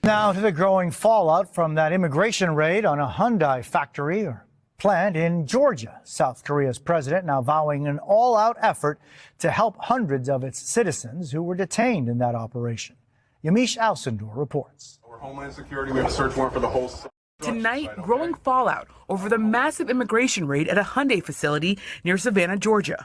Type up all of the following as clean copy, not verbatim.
Now to the growing fallout from that immigration raid on a Hyundai factory or plant in Georgia. South Korea's president now vowing an all-out effort to help hundreds of its citizens who were detained in that operation. Yamiche Alcindor reports. Over Homeland Security, we have a search warrant for the whole. Tonight, growing fallout over the massive immigration raid at a Hyundai facility near Savannah, Georgia.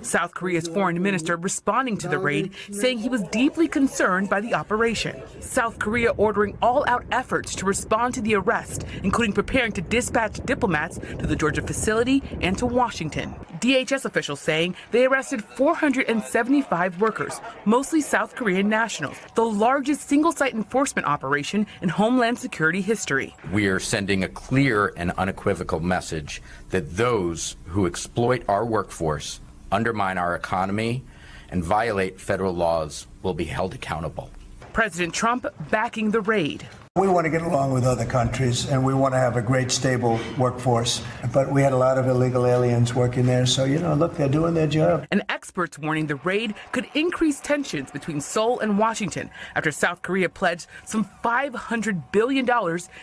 South Korea's foreign minister responding to the raid, saying he was deeply concerned by the operation. South Korea ordering all-out efforts to respond to the arrest, including preparing to dispatch diplomats to the Georgia facility and to Washington. DHS officials saying they arrested 475 workers, mostly South Korean nationals, the largest single-site enforcement operation in Homeland Security history. We are sending a clear and unequivocal message that those who exploit our workforce, undermine our economy, and violate federal laws will be held accountable. President Trump backing the raid. We want to get along with other countries, and we want to have a great, stable workforce. But we had a lot of illegal aliens working there, so, look, they're doing their job. And experts warning the raid could increase tensions between Seoul and Washington after South Korea pledged some $500 billion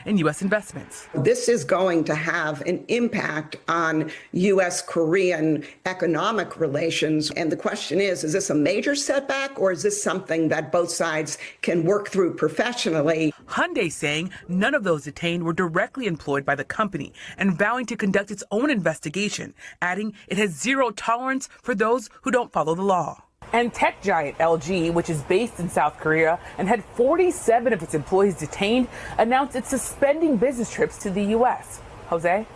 in U.S. investments. This is going to have an impact on U.S.-Korean economic relations. And the question is this a major setback, or is this something that both sides can work through professionally? Hyundai saying none of those detained were directly employed by the company and vowing to conduct its own investigation, adding it has zero tolerance for those who don't follow the law. And tech giant LG, which is based in South Korea and had 47 of its employees detained, announced it's suspending business trips to the U.S. Jose?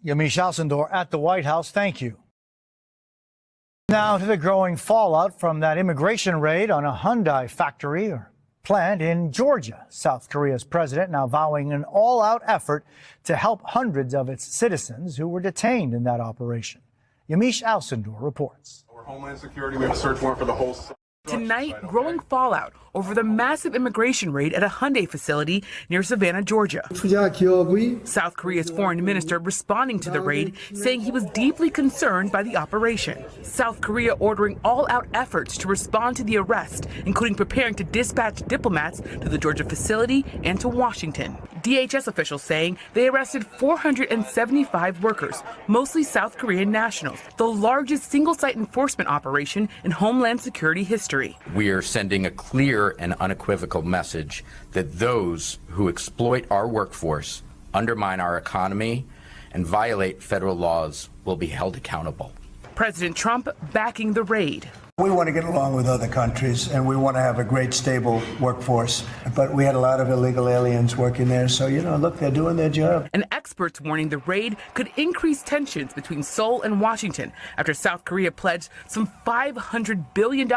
Yamiche Alcindor at the White House. Thank you. Now to the growing fallout from that immigration raid on a Hyundai factory or plant in Georgia. South Korea's president now vowing an all-out effort to help hundreds of its citizens who were detained in that operation. Yamiche Alcindor reports. Over Homeland Security, we have a search warrant for the whole. Tonight, growing fallout over the massive immigration raid at a Hyundai facility near Savannah, Georgia. South Korea's foreign minister responding to the raid, saying he was deeply concerned by the operation. South Korea ordering all-out efforts to respond to the arrest, including preparing to dispatch diplomats to the Georgia facility and to Washington. DHS officials saying they arrested 475 workers, mostly South Korean nationals, the largest single-site enforcement operation in Homeland Security history. We are sending a clear and unequivocal message that those who exploit our workforce, undermine our economy, and violate federal laws will be held accountable. President Trump backing the raid. We want to get along with other countries, and we want to have a great, stable workforce. But we had a lot of illegal aliens working there, so, look, they're doing their job. And experts warning the raid could increase tensions between Seoul and Washington after South Korea pledged some $500 billion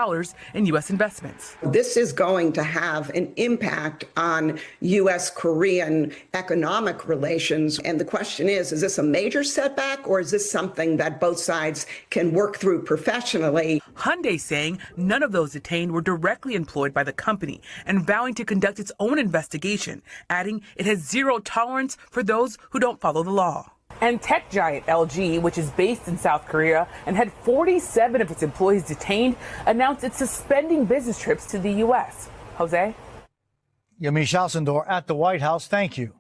in U.S. investments. This is going to have an impact on U.S.-Korean economic relations. And the question is this a major setback, or is this something that both sides can work through professionally? Hyundai saying none of those detained were directly employed by the company and vowing to conduct its own investigation, adding it has zero tolerance for those who don't follow the law. And tech giant LG, which is based in South Korea and had 47 of its employees detained, announced it's suspending business trips to the U.S. Jose? Yamiche Alcindor at the White House. Thank you.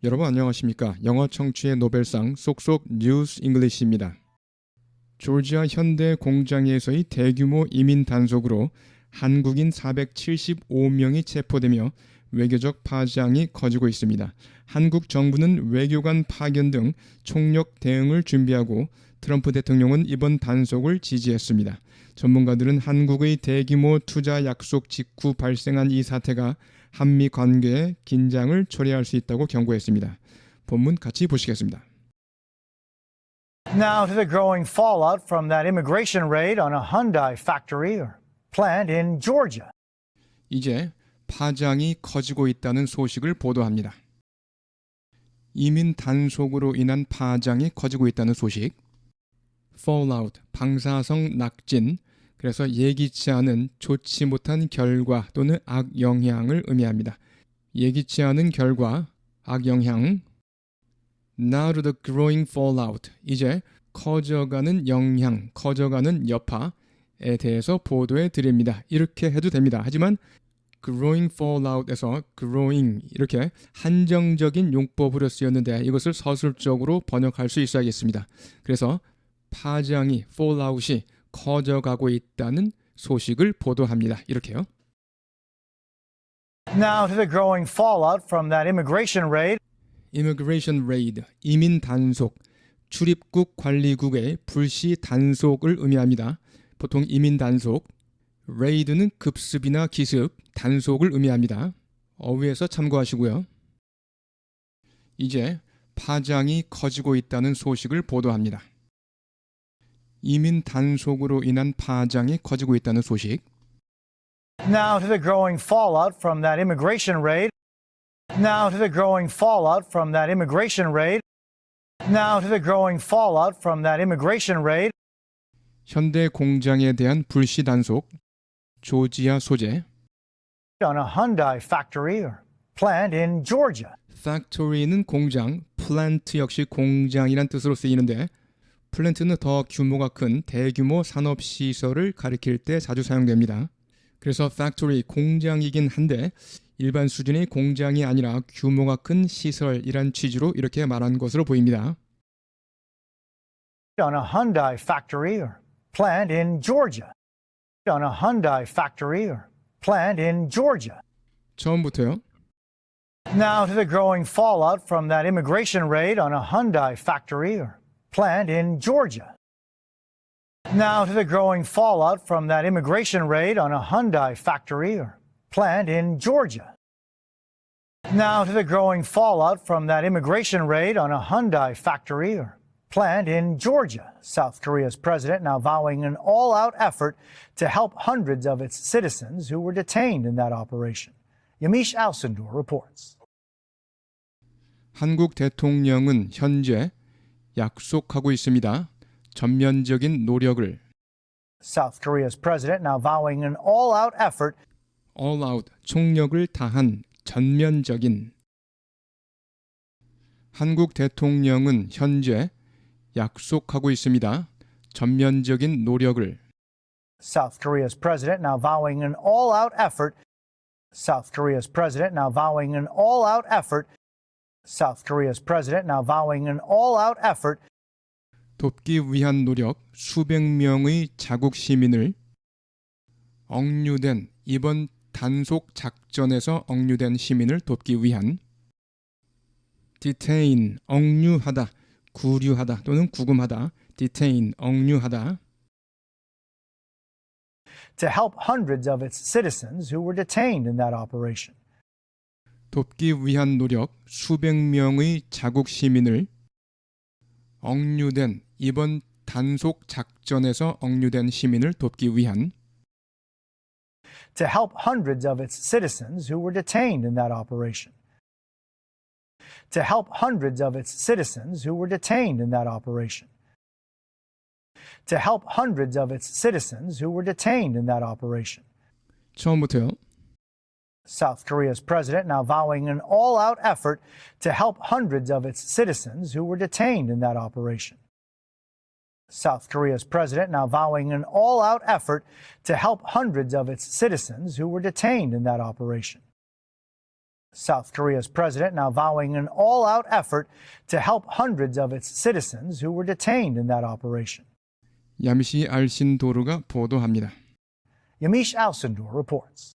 여러분 안녕하십니까? 영어 청취의 노벨상 쏙쏙 뉴스 잉글리시입니다. 조지아 현대 공장에서의 대규모 이민 단속으로 한국인 475명이 체포되며 외교적 파장이 커지고 있습니다. 한국 정부는 외교관 파견 등 총력 대응을 준비하고 트럼프 대통령은 이번 단속을 지지했습니다. 전문가들은 한국의 대규모 투자 약속 직후 발생한 이 사태가 한미 관계의 긴장을 초래할 수 있다고 경고했습니다. 본문 같이 보시겠습니다. Now to the growing fallout from that immigration raid on a Hyundai factory or plant in Georgia. 이제 파장이 커지고 있다는 소식을 보도합니다. 이민 단속으로 인한 파장이 커지고 있다는 소식. fallout, 방사성 낙진, 그래서 예기치 않은 좋지 못한 결과 또는 악영향을 의미합니다. 예기치 않은 결과, 악영향. Now to the growing fallout. 이제 커져가는 영향, 커져가는 여파에 대해서 보도해 드립니다. 이렇게 해도 됩니다. 하지만 growing fallout에서 growing 이렇게 한정적인 용법으로 쓰였는데 이것을 서술적으로 번역할 수 있어야겠습니다. 그래서 파장이 fallout이 커져가고 있다는 소식을 보도합니다. 이렇게요. Now to the growing fallout from that immigration raid. Immigration raid, 이민 단속, 출입국 관리국의 불시 단속을 의미합니다. 보통 이민 단속, raid는 급습이나 기습, 단속을 의미합니다. 어휘에서 참고하시고요. 이제 파장이 커지고 있다는 소식을 보도합니다. 이민 단속으로 인한 파장이 커지고 있다는 소식. Now to the growing fallout from that immigration raid. Now to the growing fallout from that immigration raid. Now to the growing fallout from that immigration raid. 현대 공장에 대한 불시 단속, 조지아 소재. On a Hyundai factory or plant in Georgia. factory는 공장, plant 역시 공장이란 뜻으로 쓰이는데 플랜트는 더 규모가 큰 대규모 산업시설을 가리킬 때 자주 사용됩니다. 그래서 factory, 공장이긴 한데 일반 수준의 공장이 아니라 규모가 큰 시설이란 취지로 이렇게 말한 것으로 보입니다. On a Hyundai factory or plant in Georgia. On a Hyundai factory or plant in Georgia. 처음부터요. Now to the growing fallout from that immigration raid on a Hyundai factory or plant in Georgia. Now to the growing fallout from that immigration raid on a Hyundai factory or plant in Georgia. Now to the growing fallout from that immigration raid on a Hyundai factory or plant in Georgia. South Korea's president now vowing an all-out effort to help hundreds of its citizens who were detained in that operation. Yamiche Alcindor reports. 한국 대통령은 현재 약속하고 있습니다. 전면적인 노력을. South Korea's president now vowing an all-out effort. all out, 총력을 다한 전면적인. 한국 대통령은 현재 약속하고 있습니다. 전면적인 노력을. South Korea's president now vowing an all-out effort. South Korea's president now vowing an all-out effort. South Korea's president now vowing an all-out effort. 돕기 위한 노력, 수백 명의 자국 시민을 억류된 이번 단속 작전에서 억류된 시민을 돕기 위한 detain, 억류하다, 구류하다 또는 구금하다, detain, 억류하다. To help hundreds of its citizens who were detained in that operation. 돕기 위한 노력, 수백 명의 자국 시민을 억류된 이번 단속 작전에서 억류된 시민을 돕기 위한 To help hundreds of its citizens who were detained in that operation. To help hundreds of its citizens who were detained in that operation. To help hundreds of its citizens who were detained in that operation. 처음부터요. South Korea's president now vowing an all-out effort to help hundreds of its citizens who were detained in that operation. South Korea's president now vowing an all-out effort to help hundreds of its citizens who were detained in that operation. South Korea's president now vowing an all-out effort to help hundreds of its citizens who were detained in that operation. 야미시 알신도르가 보도합니다. Yamiche Alcindor reports.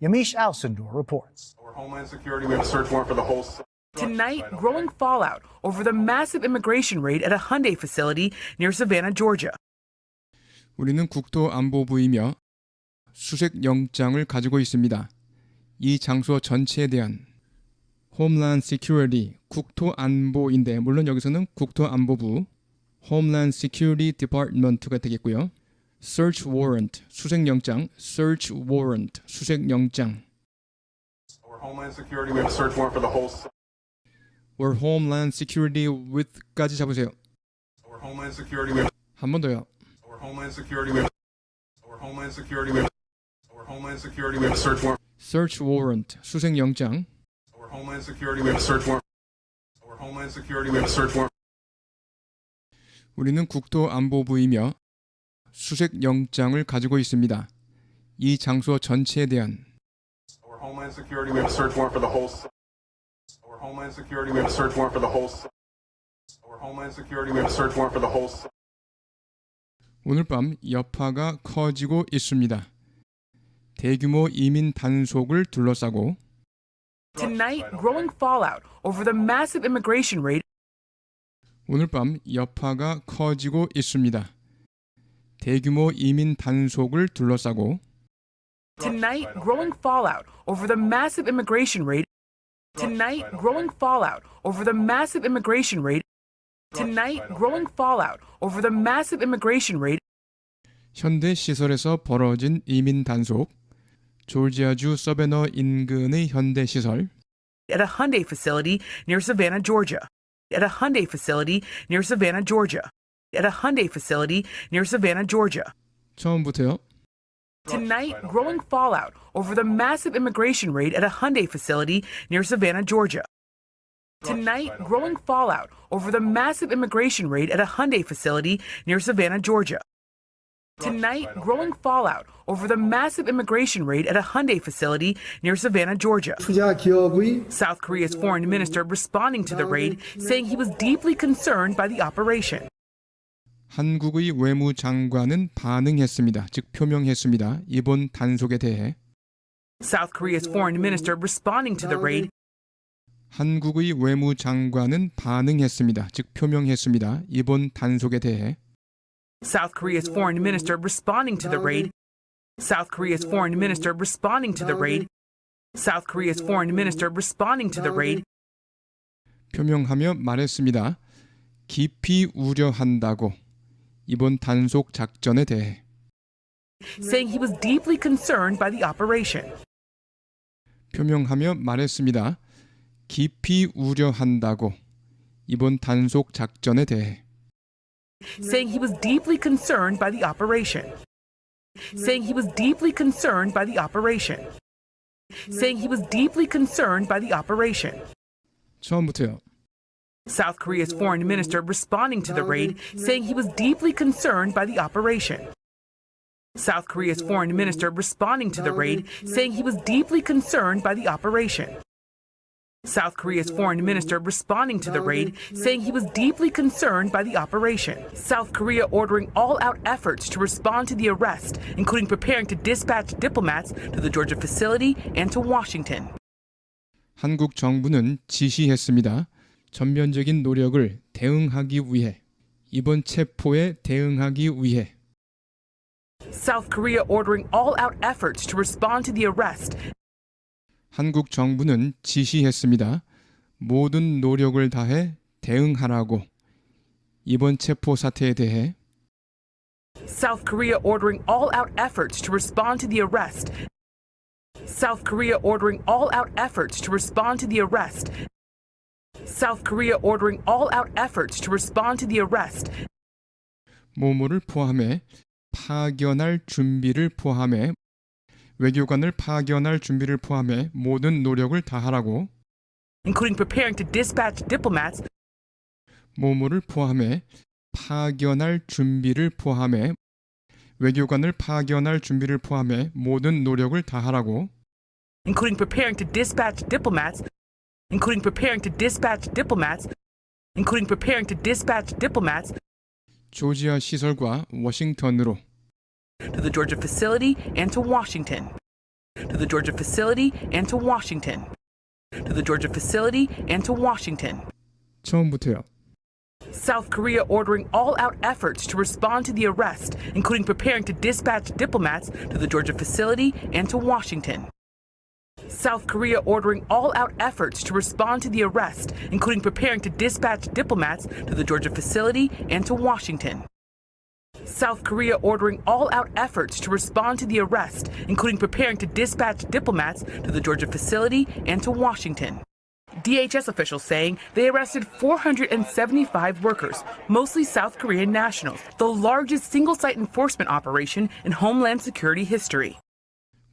Yamiche Alcindor reports. For Homeland Security, we have a search warrant for the whole. Tonight, growing fallout over the massive immigration raid at a Hyundai facility near Savannah, Georgia. 우리는 국토안보부이며 수색 영장을 가지고 있습니다. 이 장소 전체에 대한 Homeland Security, 국토안보인데 물론 여기서는 국토안보부 Homeland Security Department가 되겠고요. Search warrant, 수색영장, Search warrant, 수색영장. For Homeland Security, we have a search warrant for the whole. or Homeland Security with까지 잡으세요. For Homeland Security, we have. 한 번 더요. For Homeland Security, we have. For Homeland Security, we have. For Homeland Security, we have a search warrant. Search warrant, 수색영장. For Homeland Security, we have a search warrant. For Homeland Security, we have a search warrant. 우리는 국토안보부이며 수색영장을 가지고 있습니다. 이 장소 전체에 대한 Our Homeland Security, we have a search warrant for the whole site. Our Homeland Security, we have a search warrant for the whole site. Our Homeland Security, we have a search warrant for the whole site. 오늘 밤 여파가 커지고 있습니다. 대규모 이민 단속을 둘러싸고 Tonight, growing fallout over the massive immigration raid 오늘 밤 여파가 커지고 있습니다. 대규모 이민 단속을 둘러싸고 Tonight, growing fallout over the massive immigration raid. Tonight, growing fallout over the massive immigration raid. Tonight, growing fallout over the massive immigration raid. 현대 시설에서 벌어진 이민 단속, 조지아주 서베너 인근의 현대 시설, At a Hyundai facility near Savannah, Georgia. At a Hyundai facility near Savannah, Georgia. At a Hyundai facility near Savannah, Georgia. 처음부터요. Tonight, growing fallout over the massive immigration raid at a Hyundai facility near Savannah, Georgia. Tonight, growing fallout over the massive immigration raid at a Hyundai facility near Savannah, Georgia. Tonight, growing fallout over the massive immigration raid at a Hyundai facility near Savannah, Georgia. South Korea's foreign minister responding to the raid, saying he was deeply concerned by the operation. 한국의 외무장관은 반응했습니다. 즉 표명했습니다. 이번 단속에 대해 South Korea's foreign minister responding to the raid, 한국의 외무장관은 반응했습니다. 즉 표명했습니다. 이번 단속에 대해 South Korea's foreign minister responding to the raid, South Korea's foreign minister responding to the raid, South Korea's foreign minister responding to the raid, 표명하며 말했습니다. 깊이 우려한다고 이번 단속 작전에 대해 saying he was deeply concerned by the operation. 표명하며 말했습니다. 깊이 우려한다고 이번 단속 작전에 대해 Saying he was deeply concerned by the operation. Saying he was deeply concerned by the operation. Saying he was deeply concerned by the operation. 처음부터요. South Korea's foreign minister responding to the raid, saying he was deeply concerned by the operation. South Korea's foreign minister responding to the raid, saying he was deeply concerned by the operation. South Korea's foreign minister responding to the raid, saying he was deeply concerned by the operation. South Korea ordering all-out efforts to respond to the arrest, including preparing to dispatch diplomats to the Georgia facility and to Washington. 한국 정부는 지시했습니다. 전면적인 노력을 대응하기 위해 이번 체포에 대응하기 위해 South Korea ordering all-out efforts to respond to the arrest. 한국 정부는 지시했습니다. 모든 노력을 다해 대응하라고 이번 체포 사태에 대해 South Korea ordering all-out efforts to respond to the arrest. South Korea ordering all-out efforts to respond to the arrest. South Korea ordering all-out efforts to respond to the arrest. 모모를 포함해 파견할 준비를 포함해 외교관을 파견할 준비를 포함해 모든 노력을 다하라고 including preparing to dispatch diplomats. 모모를 포함해 파견할 준비를 포함해 외교관을 파견할 준비를 포함해 모든 노력을 다하라고 including preparing to dispatch diplomats. Including preparing to dispatch diplomats. Including preparing to dispatch diplomats. 조지아 시설과 워싱턴으로 To the Georgia facility and to Washington. To the Georgia facility and to Washington. To the Georgia facility and to Washington. 처음부터요. South Korea ordering all-out efforts to respond to the arrest, including preparing to dispatch diplomats to the Georgia facility and to Washington. South Korea ordering all-out efforts to respond to the arrest, including preparing to dispatch diplomats to the Georgia facility and to Washington. South Korea ordering all-out efforts to respond to the arrest, including preparing to dispatch diplomats to the Georgia facility and to Washington. DHS officials saying they arrested 475 workers, mostly South Korean nationals, the largest single-site enforcement operation in Homeland Security history.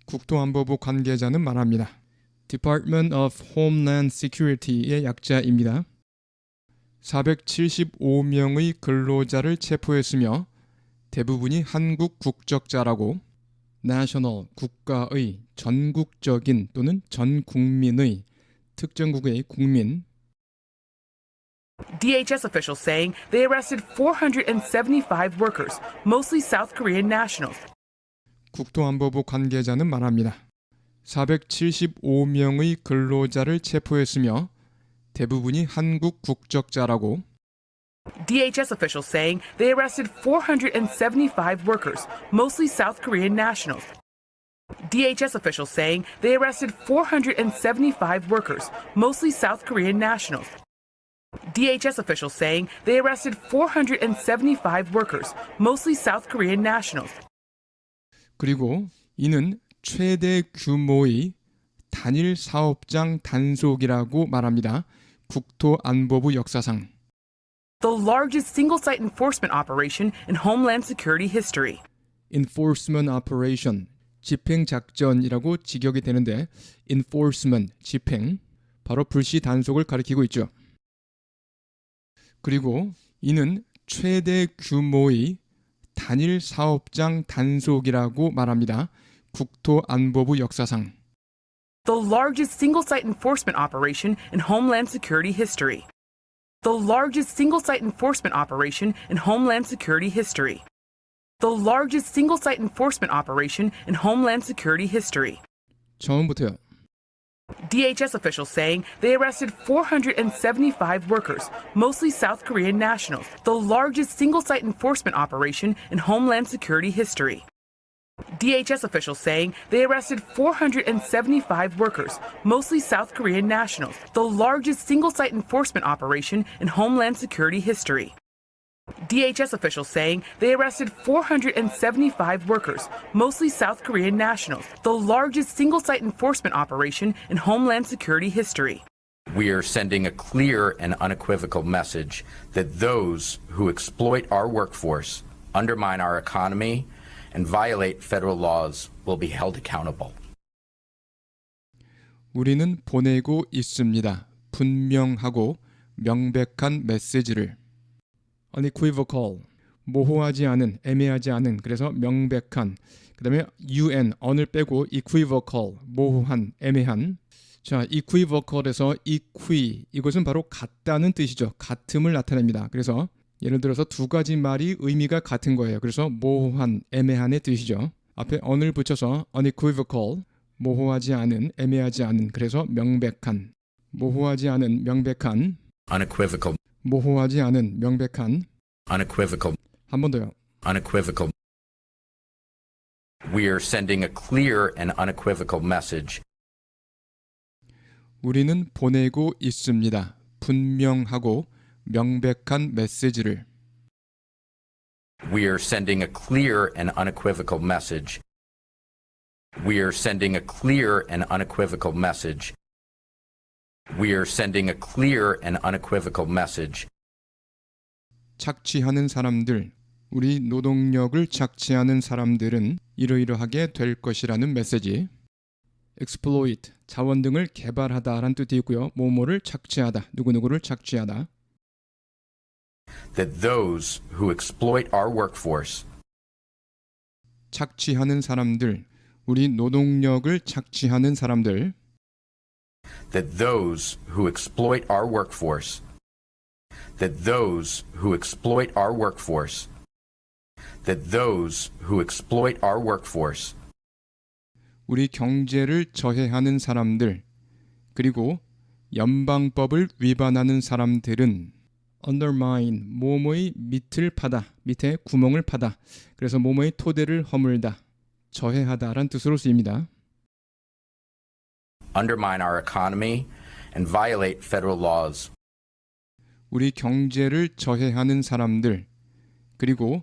국토안보부 관계자는 말합니다. Department of Homeland Security의 약자입니다. 475명의 근로자를 체포했으며 대부분이 한국 국적자라고 national, 국가의, 전국적인 또는 전 국민의, 특정국의 국민. DHS officials saying they arrested 475 workers, mostly South Korean nationals. 국토안보부 관계자는 말합니다. 475명의 근로자를 체포했으며 대부분이 한국 국적자라고. DHS officials saying they arrested 475 workers, mostly South Korean nationals. DHS officials saying they arrested 475 workers, mostly South Korean nationals. DHS officials saying they arrested 475 workers, mostly South Korean nationals. 그리고 이는 최대 규모의 단일 사업장 단속이라고 말합니다. 국토안보부 역사상. The largest single-site enforcement operation in Homeland Security history. Enforcement Operation, 집행작전이라고 직역이 되는데 Enforcement, 집행, 바로 불시 단속을 가리키고 있죠. 그리고 이는 최대 규모의 단일 사업장 단속이라고 말합니다. 국토안보부 역사상. The largest single-site enforcement operation in Homeland Security history. The largest single-site enforcement operation in Homeland Security history. The largest single-site enforcement operation in Homeland Security history. 처음부터요. DHS officials saying they arrested 475 workers, mostly South Korean nationals, the largest single-site enforcement operation in Homeland Security history. DHS officials saying they arrested 475 workers, mostly South Korean nationals, the largest single-site enforcement operation in Homeland Security history. DHS officials saying they arrested 475 workers, mostly South Korean nationals, the largest single-site enforcement operation in Homeland Security history. We are sending a clear and unequivocal message that those who exploit our workforce, undermine our economy, and violate federal laws will be held accountable. 우리는 보내고 있습니다. 분명하고 명백한 메시지를. unequivocal, 모호하지 않은, 애매하지 않은, 그래서 명백한. 그 다음에 un, 언을 빼고 equivocal, 모호한, 애매한. 자, equivocal에서 equi, 이것은 바로 같다는 뜻이죠. 같음을 나타냅니다. 그래서 예를 들어서 두 가지 말이 의미가 같은 거예요. 그래서 모호한, 애매한의 뜻이죠. 앞에 on을 붙여서 unequivocal, 모호하지 않은, 애매하지 않은, 그래서 명백한, 모호하지 않은, 명백한, Unequivocal. 모호하지 않은, 명백한. Unequivocal. 한 번 더요. Unequivocal. We are sending a clear and unequivocal message. 우리는 보내고 있습니다. 분명하고 명백한 메시지를. We are sending a clear and unequivocal message. We are sending a clear and unequivocal message. We are sending a clear and unequivocal message. 착취하는 사람들, 우리 노동력을 착취하는 사람들은 이러이러하게 될 것이라는 메시지. exploit, 자원 등을 개발하다라는 뜻이 있고요. 뭐뭐를 착취하다, 누구누구를 착취하다. That those who exploit our workforce, 착취하는 사람들, 우리 노동력을 착취하는 사람들. that those who exploit our workforce, that those who exploit our workforce, that those who exploit our workforce, 우리 경제를 저해하는 사람들, 그리고 연방법을 위반하는 사람들은 undermine, 뭐뭐의 밑을 파다, 밑에 구멍을 파다. 그래서 뭐뭐의 토대를 허물다, 저해하다라는 뜻으로 쓰입니다. undermine our economy, and violate federal laws. 우리 경제를 저해하는 사람들, 그리고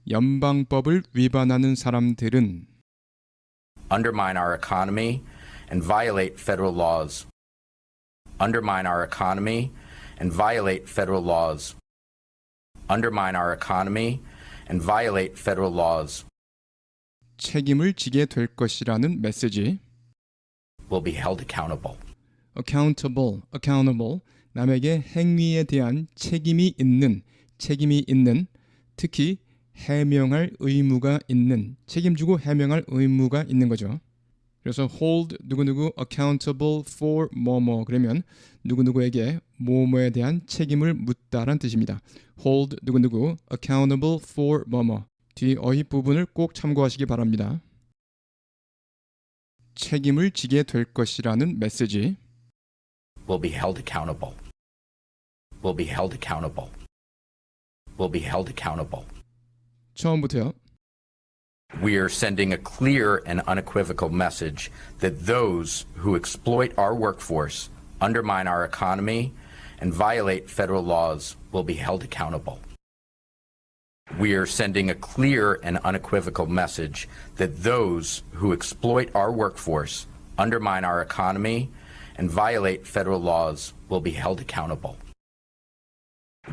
연방법을 위반하는 사람들은 undermine our economy, and violate federal laws. Undermine our economy, and violate federal laws. Undermine our economy, and violate federal laws. 책임을 지게 될 것이라는 메시지. Will be held accountable. accountable, accountable, 남에게 행위에 대한 책임이 있는, 특히 해명할 의무가 있는, 책임지고 해명할 의무가 있는 거죠. 그래서 hold 누구누구 accountable for 뭐뭐 그러면 누구누구에게 뭐뭐에 대한 책임을 묻다란 뜻입니다. hold 누구누구 accountable for 뭐뭐 뒤 어휘 부분을 꼭 참고하시기 바랍니다. 책임을 지게 될 것이라는 메시지. Will be held accountable. Will be held accountable. Will be held accountable. 처음부터요. We are sending a clear and unequivocal message that those who exploit our workforce, undermine our economy, and violate federal laws will be held accountable. We are sending a clear and unequivocal message that those who exploit our workforce, undermine our economy, and violate federal laws will be held accountable.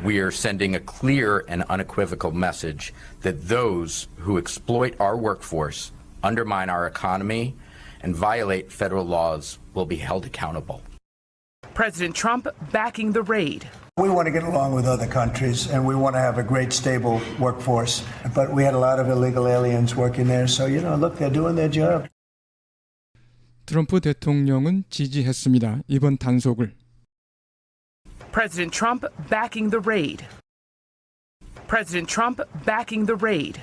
We are sending a clear and unequivocal message that those who exploit our workforce, undermine our economy, and violate federal laws will be held accountable. President Trump backing the raid. We want to get along with other countries, and we want to have a great, stable workforce. But we had a lot of illegal aliens working there, so, look, they're doing their job. 트럼프 대통령은 지지했습니다. 이번 단속을. President Trump backing the raid. President Trump backing the raid.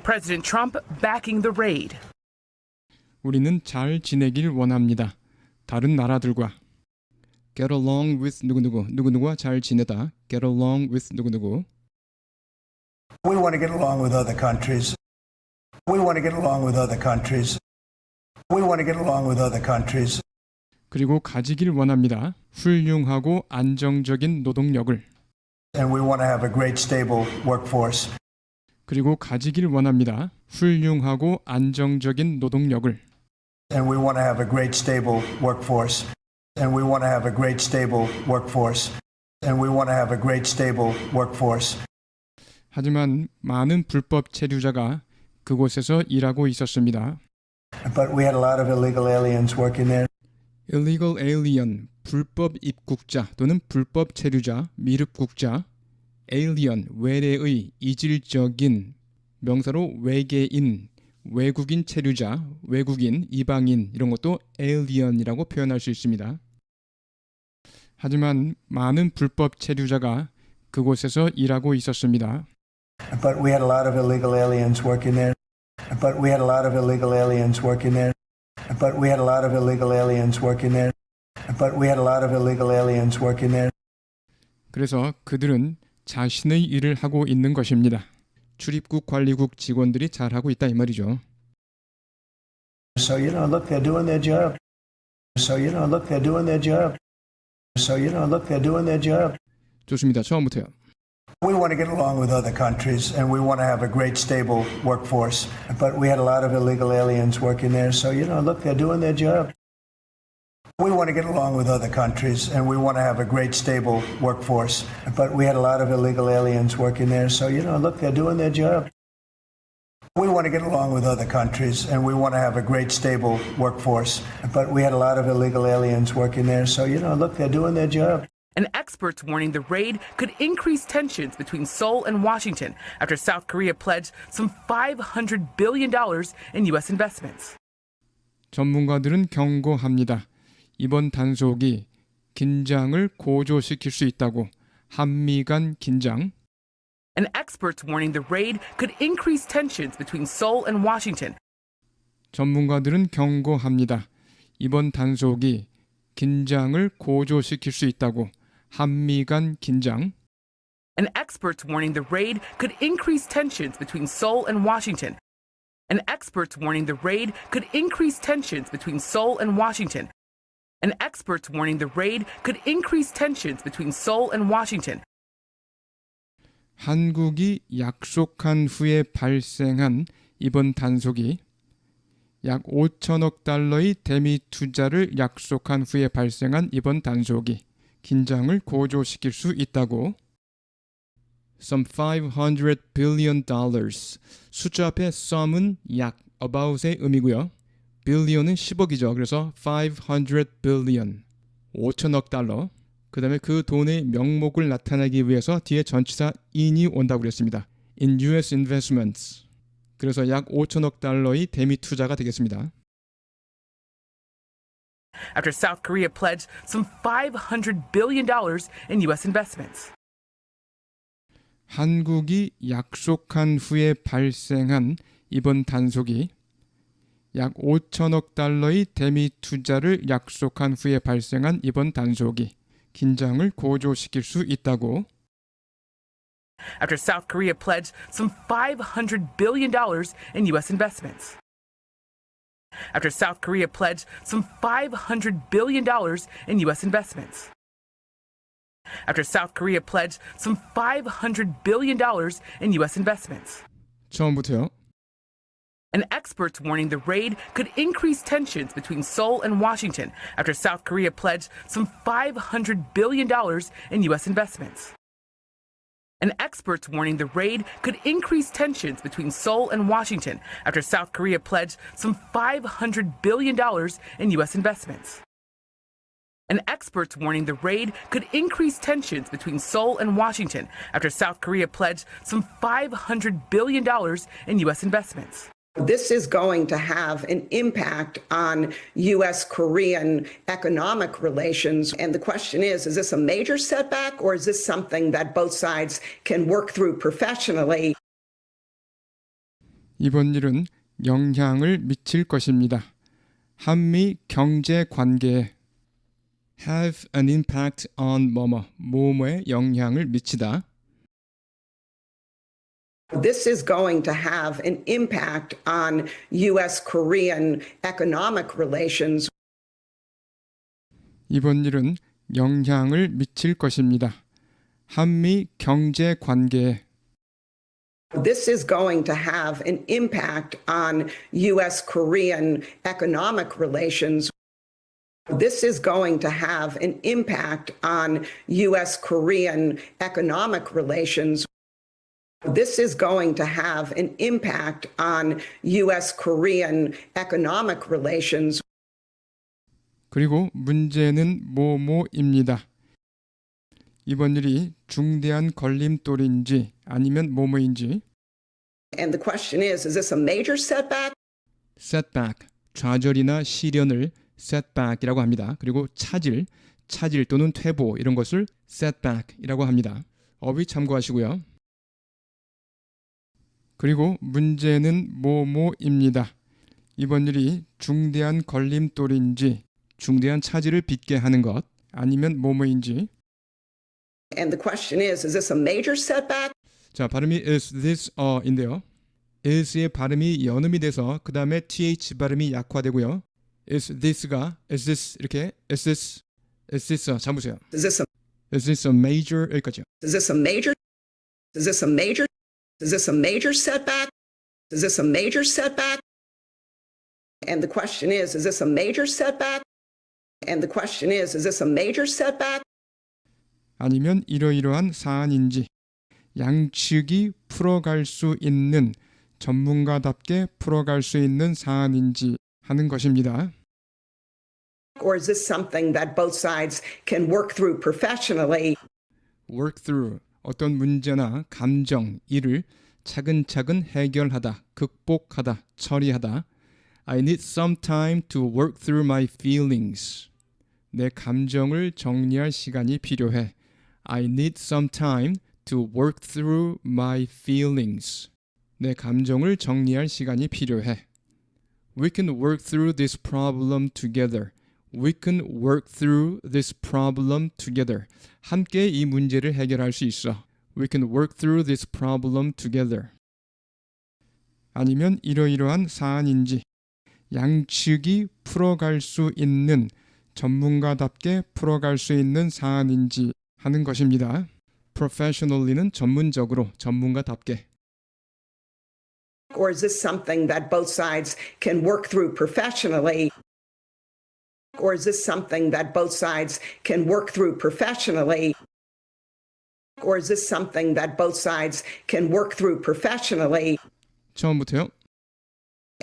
President Trump backing the raid. 우리는 잘 지내길 원합니다. 다른 나라들과. Get along with 누구누구, 누구누구와 잘 지내다. Get along with 누구누구. We want to get along with other countries. We want to get along with other countries. We want to get along with other countries. 그리고 가지길 원합니다. 훌륭하고 안정적인 노동력을. And we want to have a great, stable workforce. 그리고 가지길 원합니다. 훌륭하고 안정적인 노동력을. And we want to have a great, stable workforce. And we want to have a great, stable workforce. And we want to have a great, stable workforce. 하지만 많은 불법 체류자가 그곳에서 일하고 있었습니다. But we had a lot of illegal aliens working there. illegal alien, 불법 입국자 또는 불법 체류자, 미입국자. alien, 외래의, 이질적인, 명사로 외계인, 외국인 체류자, 외국인, 이방인 이런 것도 alien이라고 표현할 수 있습니다. 하지만 많은 불법 체류자가 그곳에서 일하고 있었습니다. But we had a lot of illegal aliens working there. But we had a lot of illegal aliens working there. But we had a lot of illegal aliens working there. But we had a lot of illegal aliens working there. 그래서 그들은 자신의 일을 하고 있는 것입니다. 출입국 관리국 직원들이 잘하고 있다 이 말이죠. So, look, they're doing their job. So, look, they're doing their job. So, look, they're doing their job. 좋습니다. 처음부터요. We want to get along with other countries, and we want to have a great, stable workforce. But we had a lot of illegal aliens working there, so, look, they're doing their job. We want to get along with other countries, and we want to have a great, stable workforce. But we had a lot of illegal aliens working there, so, look, they're doing their job. We want to get along with other countries, and we want to have a great, stable workforce. But we had a lot of illegal aliens working there, so, look, they're doing their job. And experts warning the raid could increase tensions between Seoul and Washington after South Korea pledged some $500 billion in U.S. investments. 전문가들은 경고합니다. 이번 단속이 긴장을 고조시킬 수 있다고. 한미 간 긴장. And experts warning the raid could increase tensions between Seoul and Washington. 전문가들은 경고합니다. 이번 단속이 긴장을 고조시킬 수 있다고. 한미 간 긴장. And experts warning the raid could increase tensions between Seoul and Washington. And experts warning the raid could increase tensions between Seoul and Washington. And experts warning the raid could increase tensions between Seoul and Washington. 한국이 약속한 후에 발생한 이번 단속이 약 5천억 달러의 대미 투자를 약속한 후에 발생한 이번 단속이 긴장을 고조시킬 수 있다고. Some $500 billion. 숫자 앞에 some은 약, about의 의미고요. billion은 10억이죠. 그래서 500 billion, 5천억 달러. 그 다음에 그 돈의 명목을 나타내기 위해서 뒤에 전치사 in이 온다고 그랬습니다. in US investments. 그래서 약 5천억 달러의 대미 투자가 되겠습니다. After South Korea pledged some $500 billion in U.S. investments. 한국이 약속한 후에 발생한 이번 단속이 약 5천억 달러의 대미 투자를 약속한 후에 발생한 이번 단속이 긴장을 고조시킬 수 있다고. After South Korea pledged some $500 billion in U.S. investments. After South Korea pledged some $500 billion in U.S. investments. After South Korea pledged some $500 billion in U.S. investments. 처음부터요. And experts warning the raid could increase tensions between Seoul and Washington after South Korea pledged some $500 billion in U.S. investments. And experts warning the raid could increase tensions between Seoul and Washington after South Korea pledged some $500 billion in U.S. investments. And experts warning the raid could increase tensions between Seoul and Washington after South Korea pledged some $500 billion in U.S. investments. This is going to have an impact on U.S.-Korean economic relations. And the question is this a major setback or is this something that both sides can work through professionally? 이번 일은 영향을 미칠 것입니다. 한미 경제 관계에 have an impact on 뭐뭐에 영향을 미치다. This is going to have an impact on U.S.-Korean economic relations. 이번 일은 영향을 미칠 것입니다. 한미 경제 관계에 This is going to have an impact on U.S.-Korean economic relations. This is going to have an impact on U.S.-Korean economic relations. This is going to have an impact on U.S.-Korean economic relations. 그리고 문제는 뭐뭐입니다. 이번 일이 중대한 걸림돌인지 아니면 뭐뭐인지. And the question is this a major setback? setback, 좌절이나 시련을 setback이라고 합니다. 그리고 차질 또는 퇴보 이런 것을 setback이라고 합니다. 어휘 참고하시고요. 그리고 문제는 뭐뭐입니다. 이번 일이 중대한 걸림돌인지 중대한 차질을 빚게 하는 것 아니면 뭐뭐인지. And the question is this a major setback? 자, 발음이 is this in데요. is의 발음이 연음이 돼서 그 다음에 th 발음이 약화되고요. is this가 is this 이렇게 is this 잡으세요. Is this is this a major 여기까지요. is this a major setback? Is this a major setback? And the question is this a major setback? And the question is this a major setback? 아니면 이러이러한 사안인지 양측이 풀어갈 수 있는 전문가답게 풀어갈 수 있는 사안인지 하는 것입니다. Or is this something that both sides can work through professionally? work through 어떤 문제나 감정, 일을 차근차근 해결하다, 극복하다, 처리하다. I need some time to work through my feelings. 내 감정을 정리할 시간이 필요해. I need some time to work through my feelings. 내 감정을 정리할 시간이 필요해. We can work through this problem together. We can work through this problem together. 함께 이 문제를 해결할 수 있어. We can work through this problem together. 아니면 이러이러한 사안인지 양측이 풀어갈 수 있는 전문가답게 풀어갈 수 있는 사안인지 하는 것입니다. professionally는 전문적으로, 전문가답게. Or is this something that both sides can work through professionally? Or is this something that both sides can work through professionally? Or is this something that both sides can work through professionally? 처음부터요.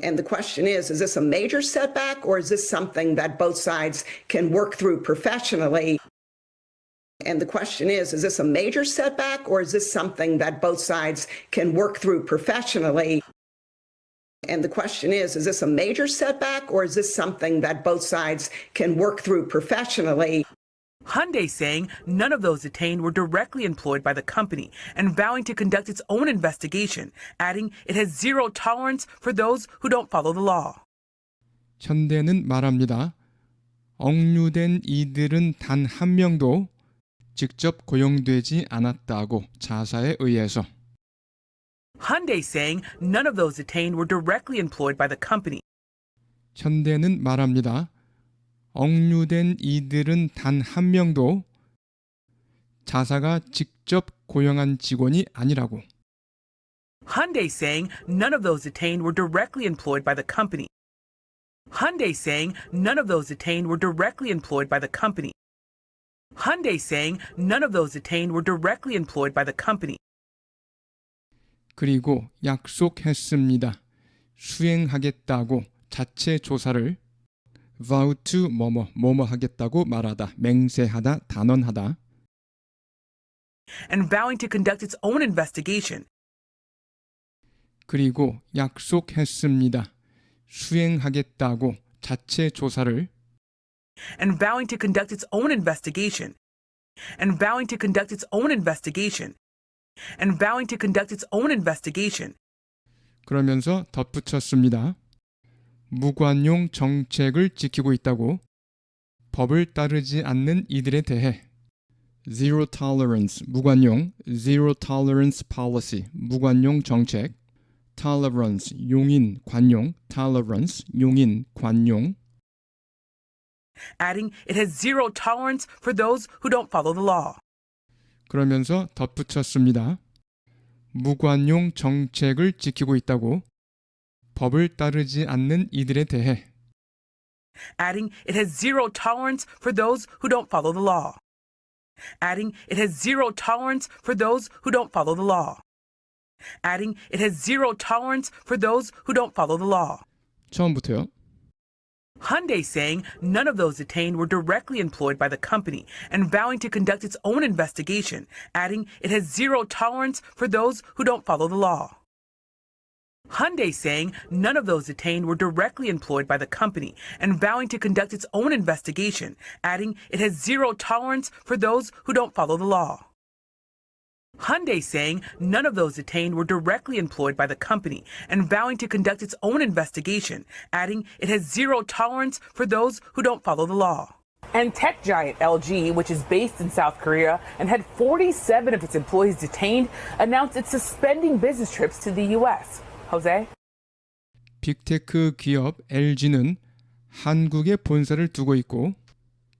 And the question is this a major setback or is this something that both sides can work through professionally? And the question is this a major setback or is this something that both sides can work through professionally? And the question is this a major setback or is this something that both sides can work through professionally? Hyundai saying none of those detained were directly employed by the company and vowing to conduct its own investigation, adding it has zero tolerance for those who don't follow the law. 현대는 말합니다. 억류된 이들은 단 한 명도 직접 고용되지 않았다고 자사에 의해서. Hyundai saying none of those detained were directly employed by the company. 현대는 말합니다. 억류된 이들은 단 한 명도 자사가 직접 고용한 직원이 아니라고. Hyundai saying none of those detained were directly employed by the company. Hyundai saying none of those detained were directly employed by the company. Hyundai saying none of those detained were directly employed by the company. 그리고 약속했습니다. 수행하겠다고 자체 조사를 vow to 뭐뭐 하겠다고 말하다, 맹세하다, 단언하다. And vowing to conduct its own investigation. 그리고 약속했습니다. 수행하겠다고 자체 조사를 And vowing to conduct its own investigation. And vowing to conduct its own investigation. And vowing to conduct its own investigation. 그러면서 덧붙였습니다. 무관용 정책을 지키고 있다고 법을 따르지 않는 이들에 대해 zero tolerance, 무관용, zero tolerance policy, 무관용 정책, tolerance, 용인, 관용, tolerance, 용인, 관용, Adding it has zero tolerance for those who don't follow the law. 그러면서 덧붙였습니다. 무관용 정책을 지키고 있다고 법을 따르지 않는 이들에 대해 Adding it has zero tolerance for those who don't follow the law. Adding it has zero tolerance for those who don't follow the law. Adding it has zero tolerance for those who don't follow the law. 처음부터요. Hyundai saying none of those detained were directly employed by the company and vowing to conduct its own investigation, adding it has zero tolerance for those who don't follow the law. Hyundai saying none of those detained were directly employed by the company and vowing to conduct its own investigation, adding it has zero tolerance for those who don't follow the law. Hyundai saying none of those detained were directly employed by the company and vowing to conduct its own investigation, adding it has zero tolerance for those who don't follow the law. And tech giant LG, which is based in South Korea and had 47 of its employees detained, announced it's suspending business trips to the U.S. Jose? 빅테크 기업 LG는 한국에 본사를 두고 있고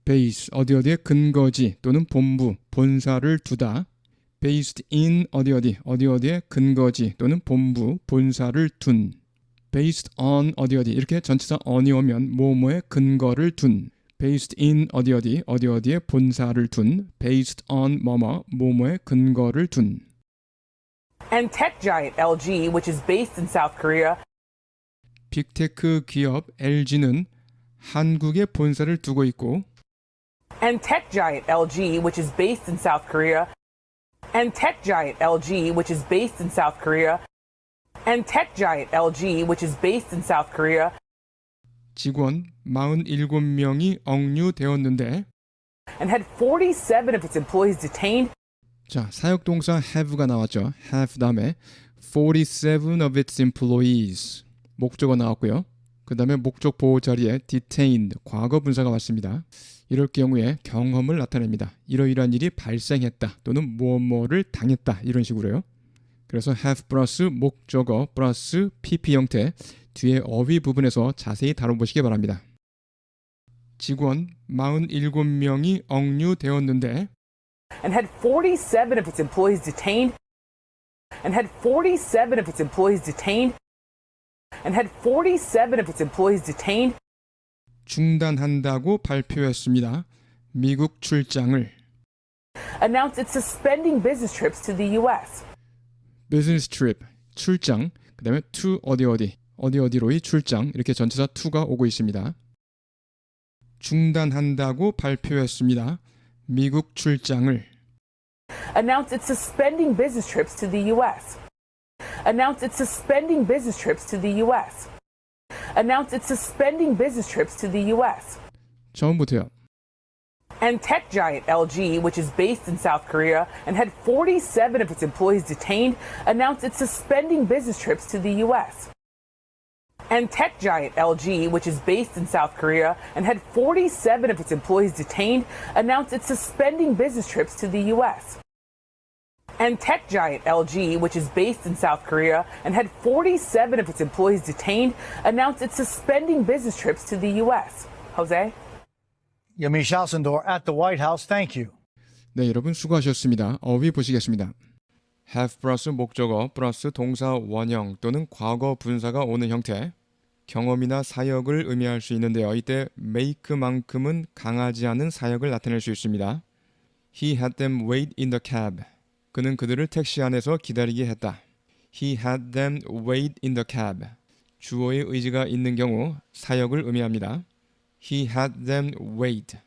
베이스 어디어디의 근거지 또는 본부, 본사를 두다 based in 어디어디의 근거지 또는 본부, 본사를 둔 based on 어디어디 이렇게 전치사 on이 오면 뭐뭐의 근거를 둔 based in 어디어디의 본사를 둔 based on 뭐뭐의 근거를 둔 And tech giant LG, which is based in South Korea, 빅테크 기업 LG는 한국에 본사를 두고 있고 and tech giant LG, which is based in South Korea, and tech giant LG, which is based in South Korea, and tech giant LG, which is based in South Korea, 직원 47명이 억류되었는데 and had 47 of its employees detained. 자, 사역동사 have가 나왔죠. have 다음에 47 of its employees 목적어 나왔고요. 그 다음에 목적 보호 자리에 detained 과거 분사가 왔습니다. 이럴 경우에 경험을 나타냅니다. 이러이러한 일이 발생했다 또는 뭐뭐를 당했다 이런 식으로요. 그래서 have 플러스 목적어 플러스 PP 형태 뒤에 어휘 부분에서 자세히 다뤄보시기 바랍니다. 직원 47명이 억류되었는데 And had 47 of its employees detained. And had 47 of its employees detained. And had 47 of its employees detained. 중단한다고 발표했습니다. 미국 출장을 Announced it's suspending business trips to the U.S. business trip, 출장, 그 다음에 to 어디로의 출장 이렇게 전치사 to가 오고 있습니다. 중단한다고 발표했습니다. 미국 출장을 Announced it's suspending business trips to the U.S. Announced it's suspending business trips to the U.S. Announced it's suspending business trips to the U.S. 처음부터요. And tech giant LG, which is based in South Korea and had 47 of its employees detained, announced it's suspending business trips to the U.S. And tech giant LG, which is based in South Korea and had 47 of its employees detained, announced it's suspending business trips to the U.S. And tech giant LG, which is based in South Korea and had 47 of its employees detained, announced it's suspending business trips to the U.S. Jose? Yamiche Alcindor at the White House. Thank you. 네, 여러분 수고하셨습니다. 어휘 보시겠습니다. have 플러스 목적어 플러스 동사 원형 또는 과거 분사가 오는 형태 경험이나 사역을 의미할 수 있는데요. 이때 make만큼은 강하지 않은 사역을 나타낼 수 있습니다. He had them wait in the cab. 그는 그들을 택시 안에서 기다리게 했다. He had them wait in the cab. 주어의 의지가 있는 경우 사역을 의미합니다. He had them wait.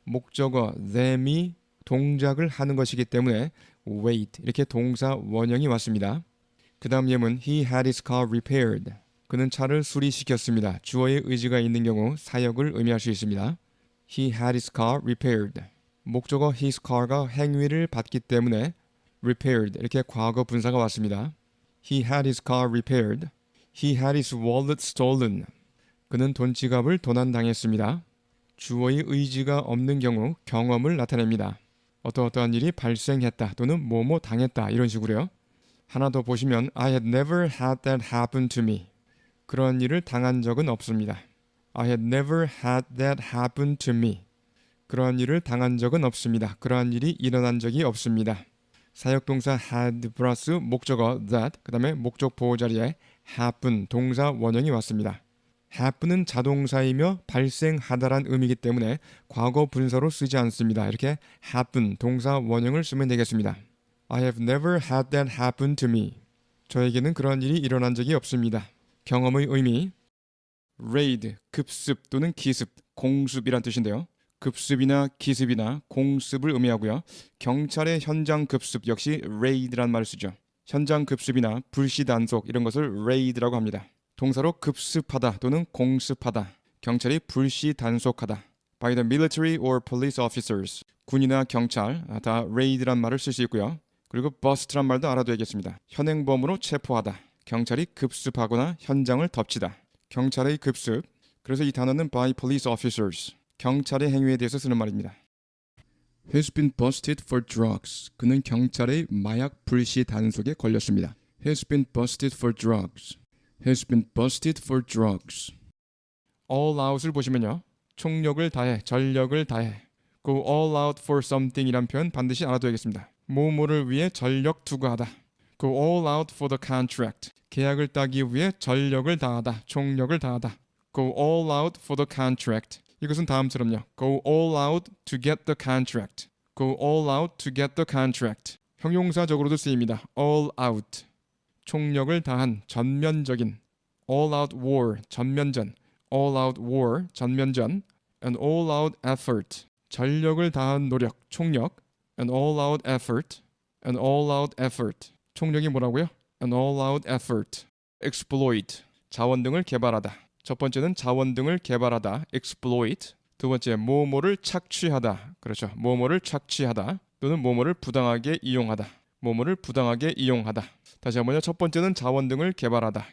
목적어 them이 동작을 하는 것이기 때문에 wait 이렇게 동사 원형이 왔습니다. 그 다음 예문 He had his car repaired. 그는 차를 수리시켰습니다. 주어의 의지가 있는 경우 사역을 의미할 수 있습니다. He had his car repaired. 목적어 his car가 행위를 받기 때문에 repaired 이렇게 과거 분사가 왔습니다. He had his car repaired. He had his wallet stolen. 그는 돈 지갑을 도난당했습니다. 주어의 의지가 없는 경우 경험을 나타냅니다. 어떠한 일이 발생했다 또는 뭐뭐 당했다 이런 식으로요. 하나 더 보시면 I had never had that happen to me. 그런 일을 당한 적은 없습니다. I had never had that happen to me. 그런 일을 당한 적은 없습니다. 그러한 일이 일어난 적이 없습니다. 사역동사 had 플러스 목적어 that 그 다음에 목적 보호 자리에 happen 동사 원형이 왔습니다. happen은 자동사이며 발생하다란 의미이기 때문에 과거 분사로 쓰지 않습니다. 이렇게 happen 동사 원형을 쓰면 되겠습니다. I have never had that happen to me. 저에게는 그런 일이 일어난 적이 없습니다. 경험의 의미 raid, 급습 또는 기습, 공습이란 뜻인데요. 급습이나 기습이나 공습을 의미하고요. 경찰의 현장 급습 역시 raid란 말을 쓰죠. 현장 급습이나 불시 단속 이런 것을 raid라고 합니다. 동사로 급습하다 또는 공습하다. 경찰이 불시 단속하다. By the military or police officers. 군이나 경찰 다 raid란 말을 쓸 수 있고요. 그리고 bust란 말도 알아둬야겠습니다. 현행범으로 체포하다. 경찰이 급습하거나 현장을 덮치다. 경찰의 급습. 그래서 이 단어는 by police officers. 경찰의 행위에 대해서 쓰는 말입니다. He's been busted for drugs. 그는 경찰의 마약 불시 단속에 걸렸습니다. He's been busted for drugs. He's been busted for drugs. All out을 보시면요. 총력을 다해, 전력을 다해. Go all out for something 이란 표현 반드시 알아둬야겠습니다. 뭐뭐를 위해 전력 투구하다. Go all out for the contract. 계약을 따기 위해 전력을 다하다, 총력을 다하다. Go all out for the contract. 이것은 다음처럼요. Go all out to get the contract. Go all out to get the contract. 형용사적으로도 쓰입니다. all out. 총력을 다한 전면적인 all out war 전면전 all out war 전면전 an all out effort 전력을 다한 노력 총력 an all out effort an all out effort 총력이 뭐라고요? an all out effort exploit 자원 등을 개발하다 첫 번째는 자원 등을 개발하다 exploit 두 번째 뭐뭐를 착취하다 그렇죠 뭐뭐를 착취하다 또는 뭐뭐를 부당하게 이용하다 뭐뭐를 부당하게 이용하다 다시 한번요. 첫 번째는 자원 등을 개발하다.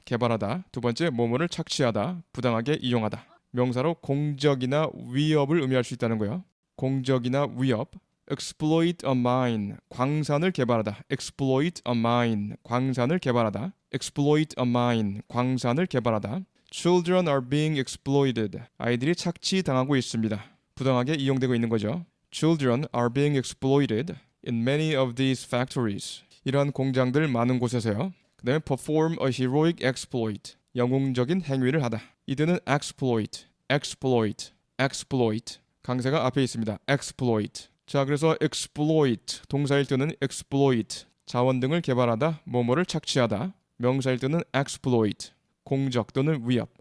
두 번째 뭐뭐를 착취하다. 부당하게 이용하다. 명사로 공적이나 위협을 의미할 수 있다는 거예요. 공적이나 위협. exploit a mine. 광산을 개발하다. exploit a mine. 광산을 개발하다. exploit a mine. 광산을 개발하다. Children are being exploited. 아이들이 착취당하고 있습니다. 부당하게 이용되고 있는 거죠. Children are being exploited in many of these factories. 이러한 공장들 많은 곳에서요. 그 다음에 perform a heroic exploit. 영웅적인 행위를 하다. 이때는 exploit. 강세가 앞에 있습니다. exploit. 자, 그래서 exploit. 동사일 때는 exploit. 자원 등을 개발하다. 뭐뭐를 착취하다. 명사일 때는 exploit. 공적 또는 위협.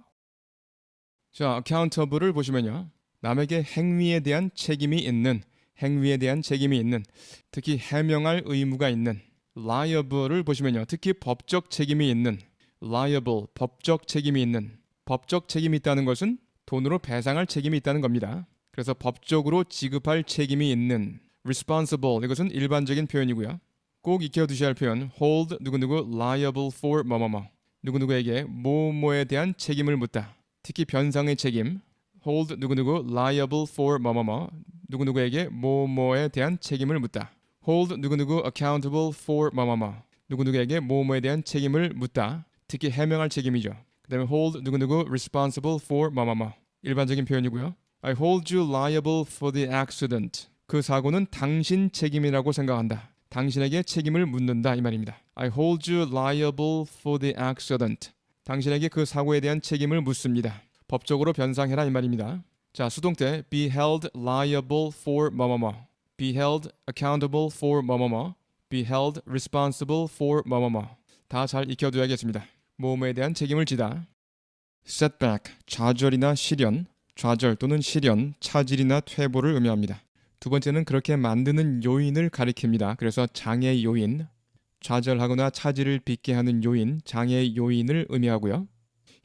자, accountable을 보시면요. 남에게 행위에 대한 책임이 있는 행위에 대한 책임이 있는, 특히 해명할 의무가 있는. liable을 보시면요. 특히 법적 책임이 있는, liable, 법적 책임이 있는. 법적 책임이 있다는 것은 돈으로 배상할 책임이 있다는 겁니다. 그래서 법적으로 지급할 책임이 있는, responsible, 이것은 일반적인 표현이고요. 꼭 익혀두셔야 할 표현, hold 누구누구 liable for 뭐뭐뭐, 누구누구에게 뭐뭐에 대한 책임을 묻다. 특히 변상의 책임, hold 누구누구 liable for 뭐뭐뭐, 누구누구에게 뭐뭐에 대한 책임을 묻다. hold 누구누구 accountable for 뭐뭐뭐, 누구누구에게 뭐뭐에 대한 책임을 묻다. 특히 해명할 책임이죠. 그 다음에 hold 누구누구 responsible for 뭐뭐뭐, 일반적인 표현이고요. I hold you liable for the accident. 그 사고는 당신 책임이라고 생각한다. 당신에게 책임을 묻는다 이 말입니다. I hold you liable for the accident. 당신에게 그 사고에 대한 책임을 묻습니다. 법적으로 변상해라 이 말입니다. 자, 수동태 be held liable for 뭐뭐뭐, be held accountable for 뭐뭐뭐, be held responsible for 뭐뭐뭐. 다 잘 익혀둬야겠습니다. 뭐뭐에 대한 책임을 지다. setback, 좌절이나 시련, 좌절 또는 시련, 차질이나 퇴보를 의미합니다. 두 번째는 그렇게 만드는 요인을 가리킵니다. 그래서 장애 요인, 좌절하거나 차질을 빚게 하는 요인, 장애 요인을 의미하고요.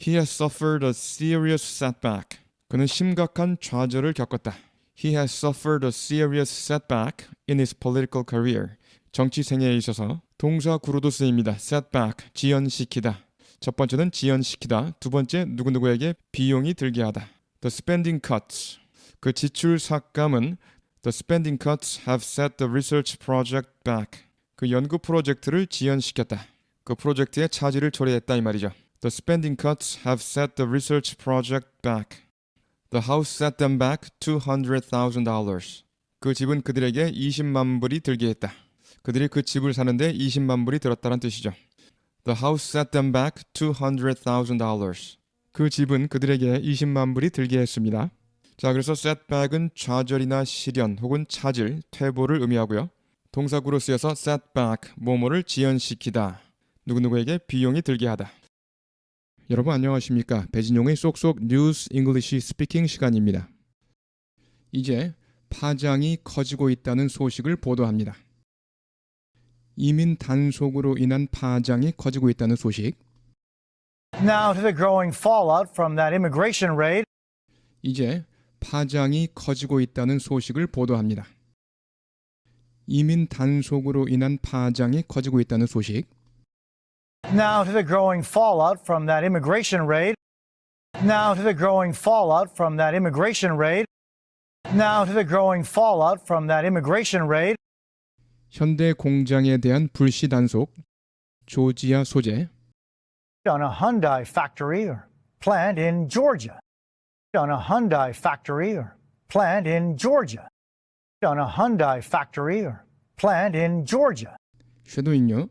He has suffered a serious setback. 그는 심각한 좌절을 겪었다. He has suffered a serious setback in his political career. 정치 생애에 있어서 동사 구로도 쓰입니다. setback, 지연시키다. 첫 번째는 지연시키다. 두 번째, 누구누구에게 비용이 들게 하다. The spending cuts. 그 지출 삭감은 The spending cuts have set the research project back. 그 연구 프로젝트를 지연시켰다. 그 프로젝트의 차질을 초래했다 이 말이죠. The spending cuts have set the research project back. The house set them back $200,000. 그 집은 그들에게 20만 불이 들게 했다. 그들이 그 집을 사는데 20만 불이 들었다는 뜻이죠. The house set them back $200,000. 그 집은 그들에게 20만 불이 들게 했습니다. 자, 그래서 setback은 좌절이나 시련 혹은 차질, 퇴보를 의미하고요. 동사구로 쓰여서 setback, 뭐뭐를 지연시키다, 누구누구에게 비용이 들게 하다. 여러분 안녕하십니까? 배진용의 쏙쏙 뉴스 잉글리시 스피킹 시간입니다. 이제 파장이 커지고 있다는 소식을 보도합니다. 이민 단속으로 인한 파장이 커지고 있다는 소식. Now to the growing fallout from that immigration raid. 이제 파장이 커지고 있다는 소식을 보도합니다. 이민 단속으로 인한 파장이 커지고 있다는 소식. Now to the growing fallout from that immigration raid. Now to the growing fallout from that immigration raid. Now to the growing fallout from that immigration raid. 현대 공장에 대한 불시 단속. 조지아 소재. On a Hyundai factory or plant in Georgia. On a Hyundai factory or plant in Georgia. On a Hyundai factory or plant in Georgia. 쉐도잉요.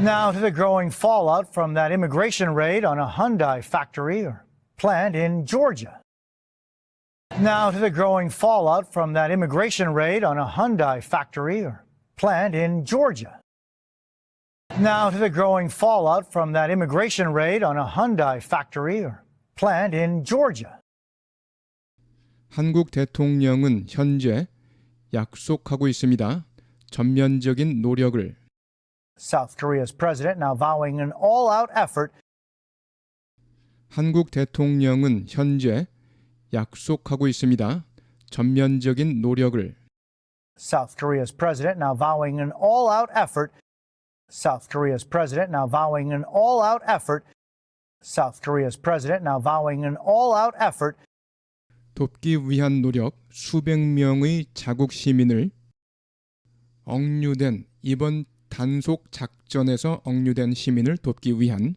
Now to the growing fallout from that immigration raid on a Hyundai factory or plant in Georgia. Now to the growing fallout from that immigration raid on a Hyundai factory or plant in Georgia. Now to the growing fallout from that immigration raid on a Hyundai factory or plant in Georgia. 한국 대통령은 현재 약속하고 있습니다. 전면적인 노력을. South Korea's president now vowing an all-out effort. 한국 대통령은 현재 약속하고 있습니다. 전면적인 노력을. South Korea's president now vowing an all-out effort. South Korea's president now vowing an all-out effort. South Korea's president now vowing an all-out effort. 돕기 위한 노력, 수백 명의 자국 시민을 억류된 이번 단속 작전에서 억류된 시민을 돕기 위한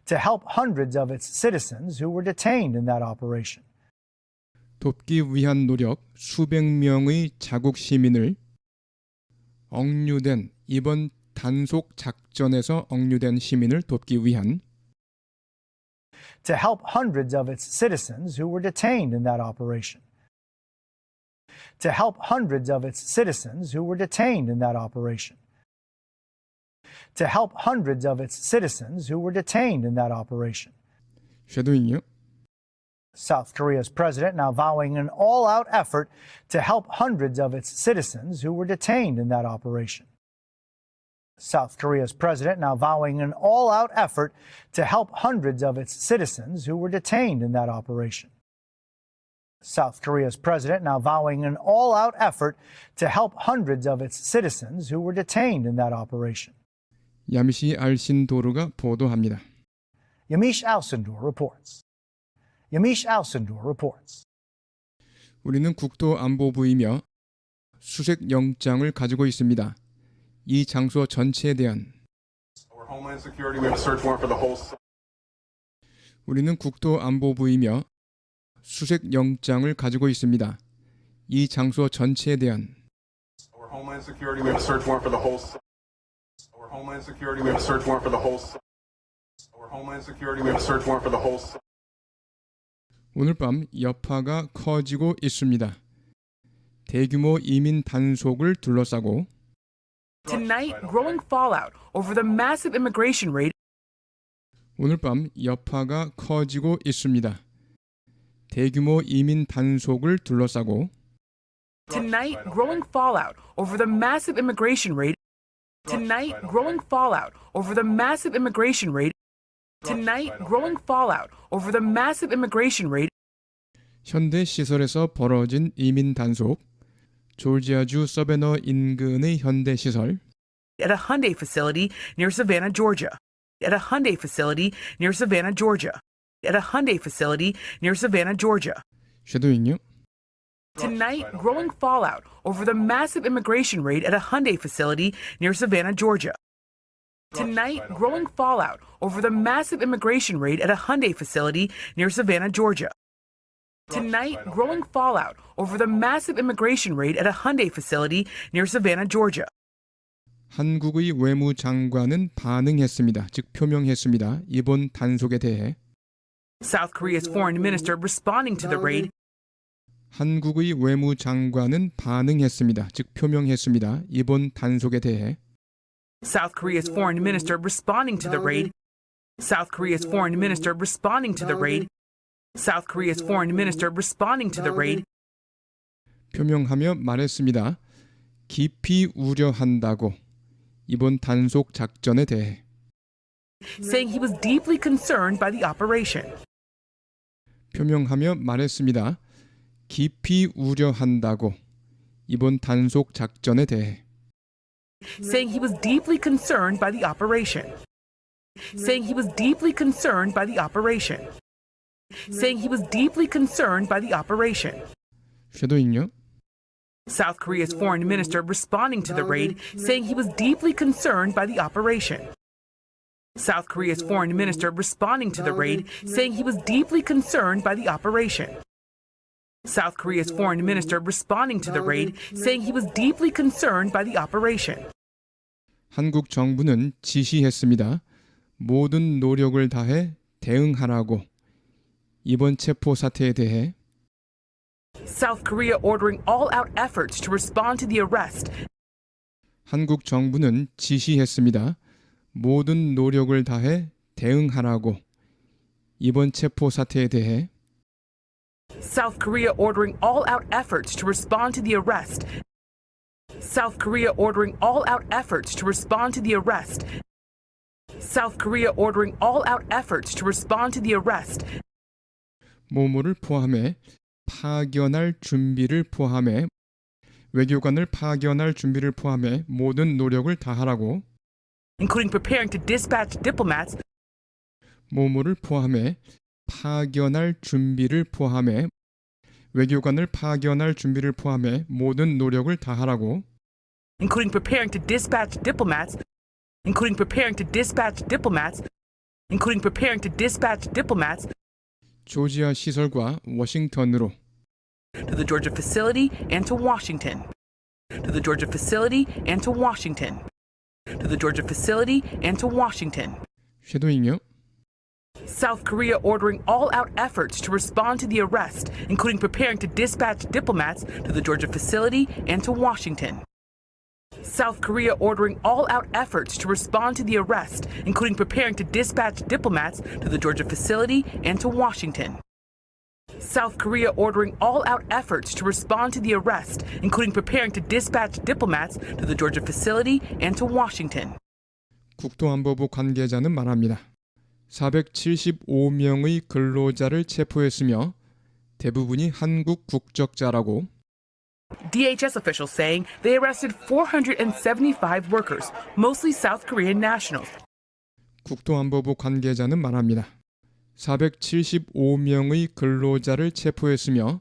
to help hundreds of its citizens who were detained in that operation. 돕기 위한 노력, 수백 명의 자국 시민을 억류된 이번 단속 작전에서 억류된 시민을 돕기 위한 to help hundreds of its citizens who were detained in that operation. To help hundreds of its citizens who were detained in that operation. To help hundreds of its citizens who were detained in that operation. 쉐도잉요. South Korea's president now vowing an all-out effort to help hundreds of its citizens who were detained in that operation. South Korea's president now vowing an all-out effort to help hundreds of its citizens who were detained in that operation. South Korea's president now vowing an all-out effort to help hundreds of its citizens who were detained in that operation. 야미시 알신도르가 보도합니다. Yamish Alcindor reports. Yamish Alcindor reports. 우리는 국토안보부이며 수색 영장을 가지고 있습니다. 이 장소 전체에 대한 Our Homeland Security, we have a search warrant for the whole site. 우리는 국토안보부이며 수색 영장을 가지고 있습니다. 이 장소 전체에 대한 Our Homeland Security, we have a search warrant for the whole site. Our Homeland Security, we have a search warrant for the whole site. Our Homeland Security, we have a search warrant for the whole site. 오늘 밤 여파가 커지고 있습니다. 대규모 이민 단속을 둘러싸고 Tonight, growing fallout over the massive immigration raid 오늘 밤 여파가 커지고 있습니다. 대규모 이민 단속을 둘러싸고 Tonight, growing fallout over the massive immigration raid. Tonight, growing fallout over the massive immigration raid. Tonight, growing fallout over the massive immigration raid. 현대 시설에서 벌어진 이민 단속, 조지아주 서베너 인근의 현대 시설, At a Hyundai facility near Savannah, Georgia. At a Hyundai facility near Savannah, Georgia. At a Hyundai facility near Savannah, Georgia. 쉐도잉요. Tonight, growing fallout over the massive immigration raid at a Hyundai facility near Savannah, Georgia. Tonight, growing fallout over the massive immigration raid at a Hyundai facility near Savannah, Georgia. Tonight, growing fallout over the massive immigration raid at a Hyundai facility near Savannah, Georgia. 한국의 외무장관은 반응했습니다. 즉 표명했습니다. 이번 단속에 대해 South Korea's foreign minister responding to the raid. 한국의 외무장관은 반응했습니다. 즉 표명했습니다. 이번 단속에 대해 South Korea's foreign minister responding to the raid. South Korea's foreign minister responding to the raid. South Korea's foreign minister responding to the raid. 표명하며 말했습니다. 깊이 우려한다고 이번 단속 작전에 대해 Saying he was deeply concerned by the operation. 표명하며 말했습니다. 깊이 우려한다고 이번 단속 작전에 대해 Saying he was deeply concerned by the operation. Saying he was deeply concerned by the operation. Saying he was deeply concerned by the operation. 쉐도잉요. South Korea's foreign minister responding to the raid, saying he was deeply concerned by the operation. South Korea's foreign minister responding to the raid, saying he was deeply concerned by the operation. South Korea's foreign minister responding to the raid, saying he was deeply concerned by the operation. 한국 정부는 지시했습니다. 모든 노력을 다해 대응하라고 이번 체포 사태에 대해 South Korea ordering all-out efforts to respond to the arrest. 한국 정부는 지시했습니다. 모든 노력을 다해 대응하라고 이번 체포 사태에 대해 South Korea ordering all-out efforts to respond to the arrest. South Korea ordering all-out efforts to respond to the arrest. South Korea ordering all-out efforts to respond to the arrest. 모모를 포함해 파견할 준비를 포함해 외교관을 파견할 준비를 포함해 모든 노력을 다하라고 including preparing to dispatch diplomats. 모모를 포함해 파견할 준비를 포함해 외교관을 파견할 준비를 포함해 모든 노력을 다하라고 including preparing to dispatch diplomats. Including preparing to dispatch diplomats. Including preparing to dispatch diplomats. 조지아 시설과 워싱턴으로 To the Georgia facility and to Washington. To the Georgia facility and to Washington. To the Georgia facility and to Washington. 쉐도잉요. South Korea ordering all-out efforts to respond to the arrest, including preparing to dispatch diplomats to the Georgia facility and to Washington. South Korea ordering all-out efforts to respond to the arrest, including preparing to dispatch diplomats to the Georgia facility and to Washington. South Korea ordering all-out efforts to respond to the arrest, including preparing to dispatch diplomats to the Georgia facility and to Washington. 국토안보부 관계자는 말합니다. 475명의 근로자를 체포했으며 대부분이 한국 국적자라고 DHS officials saying they arrested 475 workers, mostly South Korean nationals. 국토안보부 관계자는 말합니다. 475명의 근로자를 체포했으며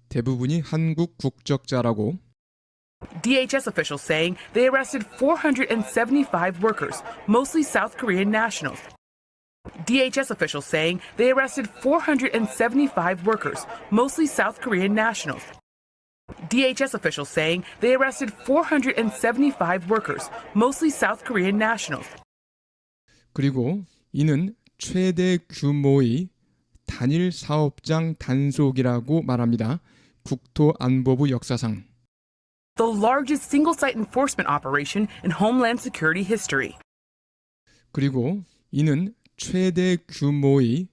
대부분이 한국 국적자라고 DHS officials saying they arrested 475 workers, mostly South Korean nationals. DHS officials saying they arrested 475 workers, mostly South Korean nationals. DHS officials saying they arrested 475 workers, mostly South Korean nationals. 그리고 이는 최대 규모의 단일 사업장 단속이라고 말합니다. 국토안보부 역사상. The largest single-site enforcement operation in Homeland Security history. 그리고 이는 최대 규모의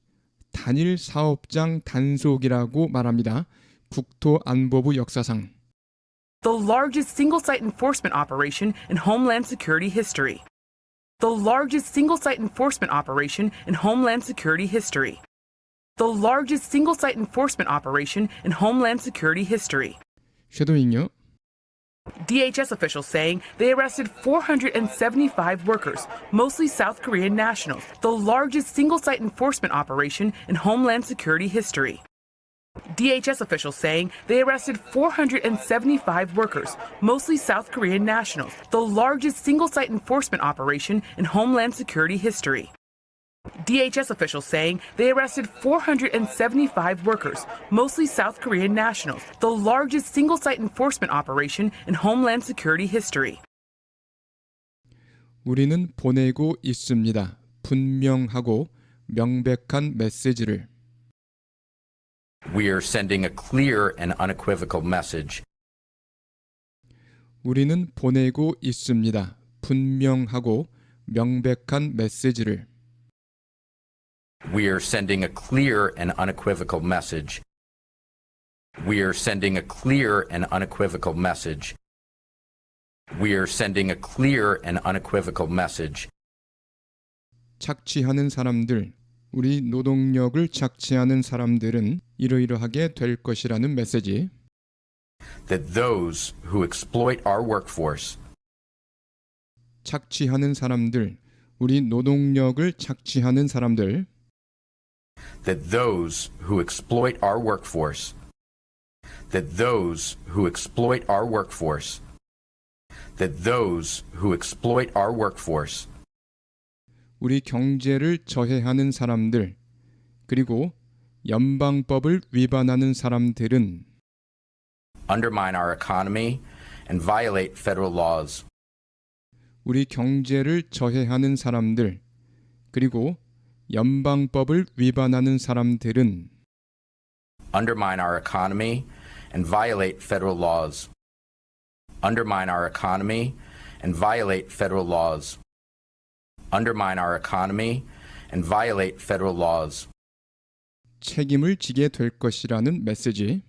단일 사업장 단속이라고 말합니다. 국토안보부 역사상. The largest single-site enforcement operation in Homeland Security history. The largest single-site enforcement operation in Homeland Security history. The largest single-site enforcement operation in Homeland Security history. 쉐도잉요. DHS officials saying they arrested 475 workers, mostly South Korean nationals, the largest single-site enforcement operation in Homeland Security history. DHS officials saying they arrested 475 workers, mostly South Korean nationals, the largest single-site enforcement operation in Homeland Security history. DHS officials saying they arrested 475 workers, mostly South Korean nationals, the largest single-site enforcement operation in Homeland Security history. 우리는 보내고 있습니다. 분명하고 명백한 메시지를. We are sending a clear and unequivocal message. 우리는 보내고 있습니다. 분명하고 명백한 메시지를. We are sending a clear and unequivocal message. We are sending a clear and unequivocal message. We are sending a clear and unequivocal message. 착취하는 사람들, 우리 노동력을 착취하는 사람들은 이러이러하게 될 것이라는 메시지. That those who exploit our workforce 착취하는 사람들, 우리 노동력을 착취하는 사람들 that those who exploit our workforce that those who exploit our workforce that those who exploit our workforce 우리 경제를 저해하는 사람들 그리고 연방법을 위반하는 사람들은 undermine our economy and violate federal laws 우리 경제를 저해하는 사람들 그리고 연방법을 위반하는 사람들은 undermine our economy and violate federal laws undermine our economy and violate federal laws undermine our economy and violate federal laws 책임을 지게 될 것이라는 메시지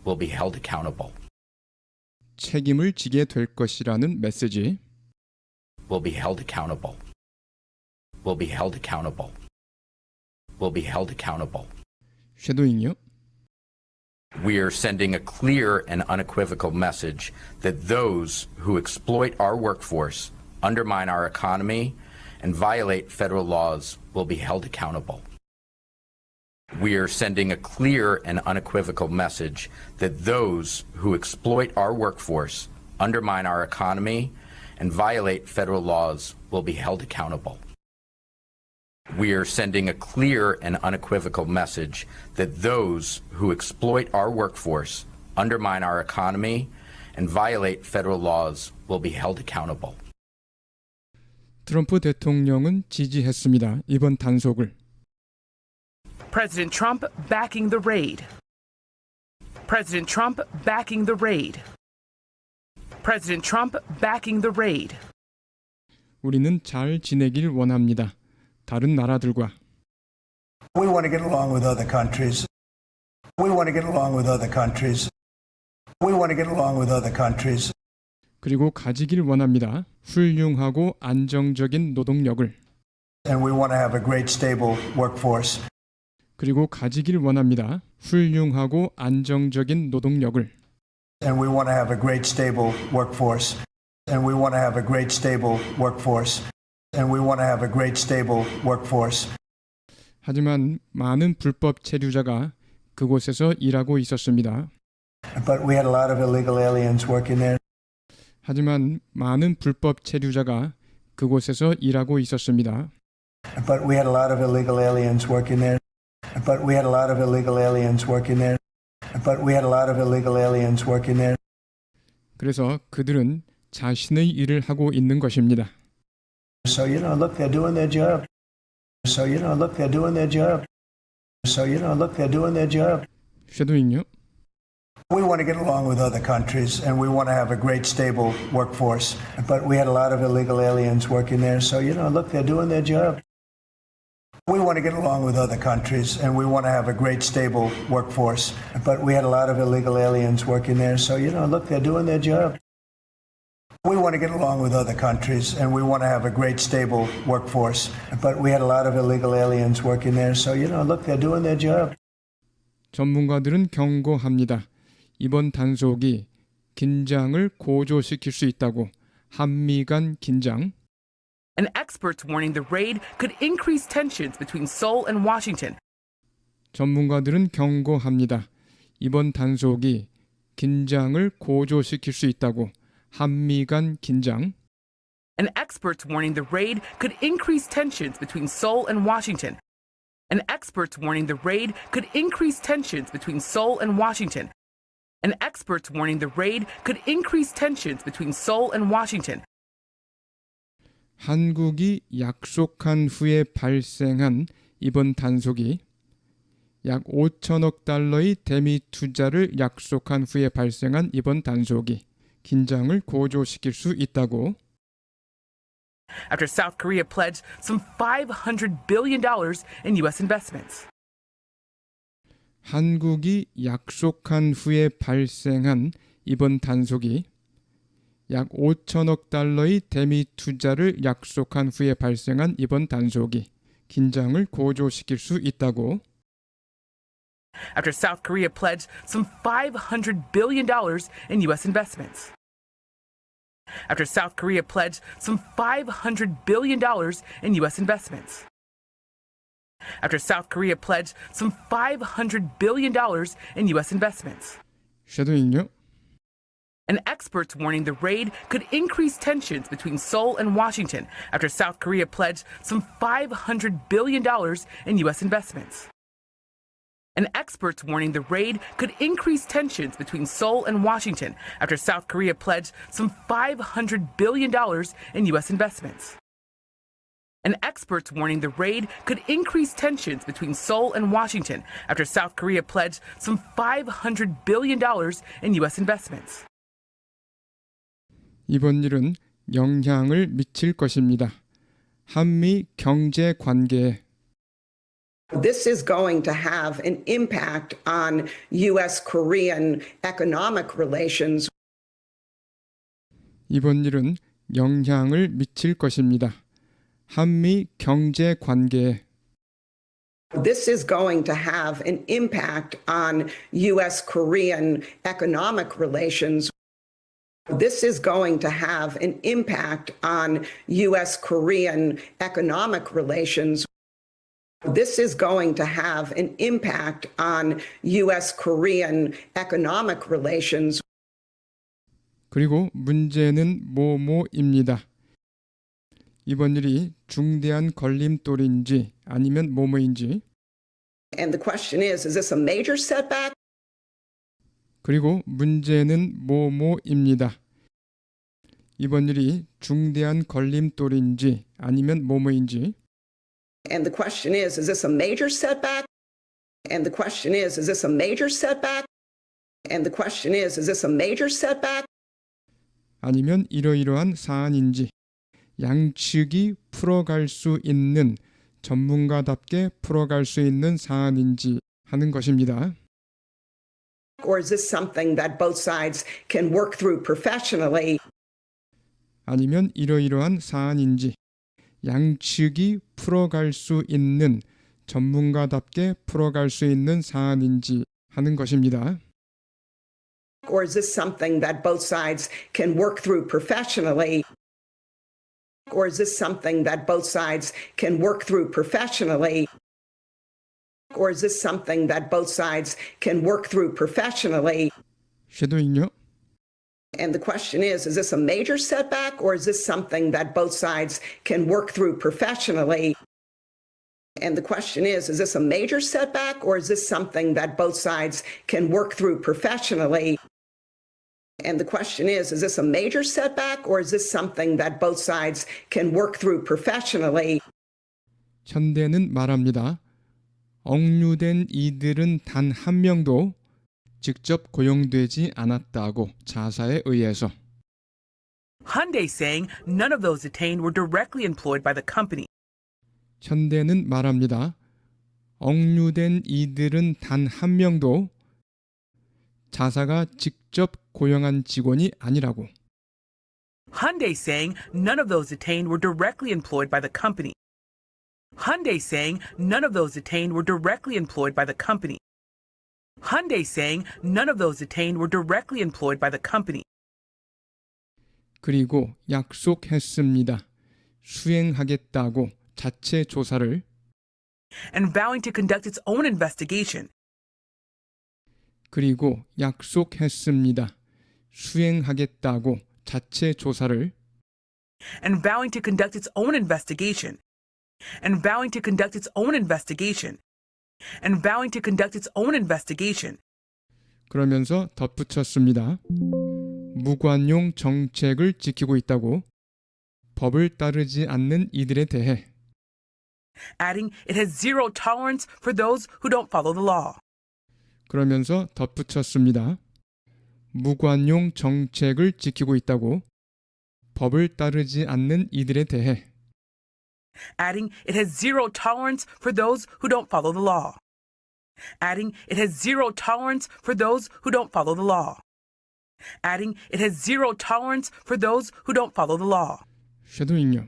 will be held accountable 책임을 지게 될 것이라는 메시지 will be held accountable will be held accountable will be held accountable 쉐도잉요. We are sending a clear and unequivocal message that those who exploit our workforce, undermine our economy, and violate federal laws will be held accountable. We are sending a clear and unequivocal message that those who exploit our workforce, undermine our economy, and violate federal laws will be held accountable. We are sending a clear and unequivocal message that those who exploit our workforce, undermine our economy, and violate federal laws will be held accountable. 트럼프 대통령은 지지했습니다. 이번 단속을. President Trump backing the raid. President Trump backing the raid. President Trump backing the raid. 우리는 잘 지내길 원합니다. 다른 나라들과 We want to get along with other countries. We want to get along with other countries. We want to get along with other countries. 그리고 가지길 원합니다. 훌륭하고 안정적인 노동력을. And we want to have a great stable workforce. 그리고 가지길 원합니다. 훌륭하고 안정적인 노동력을. And we want to have a great stable workforce. And we want to have a great stable workforce. And we want to have a great stable workforce. 하지만 많은 불법 체류자가 그곳에서 일하고 있었습니다. But we had a lot of illegal aliens working there. 하지만 많은 불법 체류자가 그곳에서 일하고 있었습니다. But we had a lot of illegal aliens working there. But we had a lot of illegal aliens working there. But we had a lot of illegal aliens working there. 그래서 그들은 자신의 일을 하고 있는 것입니다. So, look, they're doing their job. So, look, they're doing their job. So, look, they're doing their job. 쉐도잉요? We want to get along with other countries, and we want to have a great, stable workforce. But we had a lot of illegal aliens working there. So, look, they're doing their job. We want to get along with other countries, and we want to have a great, stable workforce. But we had a lot of illegal aliens working there. So, look, they're doing their job. We want to get along with other countries, and we want to have a great, stable workforce. But we had a lot of illegal aliens working there. So, look, they're doing their job. 전문가들은 경고합니다. 이번 단속이 긴장을 고조시킬 수 있다고. 한미 간 긴장. And experts warning the raid could increase tensions between Seoul and Washington. 전문가들은 경고합니다. 이번 단속이 긴장을 고조시킬 수 있다고. 한미 간 긴장. And experts warning the raid could increase tensions between Seoul and Washington. And experts warning the raid could increase tensions between Seoul and Washington. And experts warning the raid could increase tensions between Seoul and Washington. 한국이 약속한 후에 발생한 이번 단속이 약 5천억 달러의 대미 투자를 약속한 후에 발생한 이번 단속이 긴장을 고조시킬 수 있다고. After South Korea pledged some $500 billion in U.S. investments. 한국이 약속한 후에 발생한 이번 단속이 약 5천억 달러의 대미 투자를 약속한 후에 발생한 이번 단속이 긴장을 고조시킬 수 있다고. After South Korea pledged some $500 billion in U.S. investments. After South Korea pledged some $500 billion in U.S. investments. After South Korea pledged some $500 billion in U.S. investments. 쉐도잉요? And experts warning the raid could increase tensions between Seoul and Washington after South Korea pledged some $500 billion in U.S. investments. And experts warning the raid could increase tensions between Seoul and Washington after South Korea pledged some $500 billion in U.S. investments. And experts warning the raid could increase tensions between Seoul and Washington after South Korea pledged some $500 billion in U.S. investments. 이번 일은 영향을 미칠 것입니다. 한미 경제 관계에 This is going to have an impact on U.S.-Korean economic relations. 이번 일은 영향을 미칠 것입니다. 한미 경제 관계에 This is going to have an impact on U.S.-Korean economic relations. This is going to have an impact on U.S.-Korean economic relations. This is going to have an impact on U.S.-Korean economic relations. 그리고 문제는 뭐뭐입니다. 이번 일이 중대한 걸림돌인지 아니면 뭐뭐인지 And the question is this a major setback? 그리고 문제는 뭐뭐입니다. 이번 일이 중대한 걸림돌인지 아니면 뭐뭐인지 And the question is this a major setback? And the question is this a major setback? And the question is this a major setback? 아니면 이러이러한 사안인지 양측이 풀어갈 수 있는 전문가답게 풀어갈 수 있는 사안인지 하는 것입니다. Or is this something that both sides can work through professionally? 아니면 이러이러한 사안인지 양측이 풀어갈 수 있는 전문가답게 풀어갈 수 있는 사안인지 하는 것입니다. Or is this something that both sides can work through professionally? Or is this something that both sides can work through professionally? Or is this something that both sides can work through professionally? 쉐도잉요. And the question is this a major setback or is this something that both sides can work through professionally? And the question is this a major setback or is this something that both sides can work through professionally? And the question is this a major setback or is this something that both sides can work through professionally? 현대는 말합니다. 억류된 이들은 단 한 명도 직접 고용되지 않았다고 자사에 의해서. Hyundai saying none of those detained were directly employed by the company. 현대는 말합니다. 억류된 이들은 단 한 명도 자사가 직접 고용한 직원이 아니라고. Hyundai saying none of those detained were directly employed by the company. Hyundai saying none of those detained were directly employed by the company. Hyundai saying none of those detained were directly employed by the company. 그리고 약속했습니다. 수행하겠다고 자체 조사를 And vowing to conduct its own investigation. 그리고 약속했습니다. 수행하겠다고 자체 조사를 And vowing to conduct its own investigation. And vowing to conduct its own investigation. And vowing to conduct its own investigation. 그러면서 덧붙였습니다. 무관용 정책을 지키고 있다고 법을 따르지 않는 이들에 대해 Adding, it has zero tolerance for those who don't follow the law. 그러면서 덧붙였습니다. 무관용 정책을 지키고 있다고 법을 따르지 않는 이들에 대해 Adding, it has zero tolerance for those who don't follow the law. Adding, it has zero tolerance for those who don't follow the law. Adding, it has zero tolerance for those who don't follow the law. 쉐도잉요.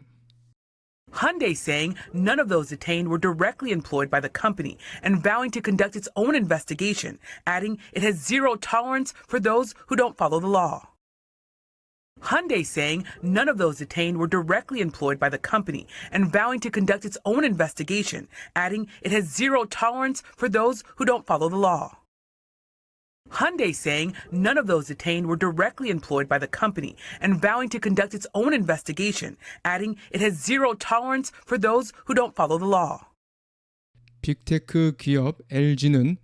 Hyundai saying none of those detained were directly employed by the company and vowing to conduct its own investigation, adding it has zero tolerance for those who don't follow the law. Hyundai saying none of those detained were directly employed by the company and vowing to conduct its own investigation, adding it has zero tolerance for those who don't follow the law. Hyundai saying none of those detained were directly employed by the company and vowing to conduct its own investigation, adding it has zero tolerance for those who don't follow the law. 빅테크 기업 LG는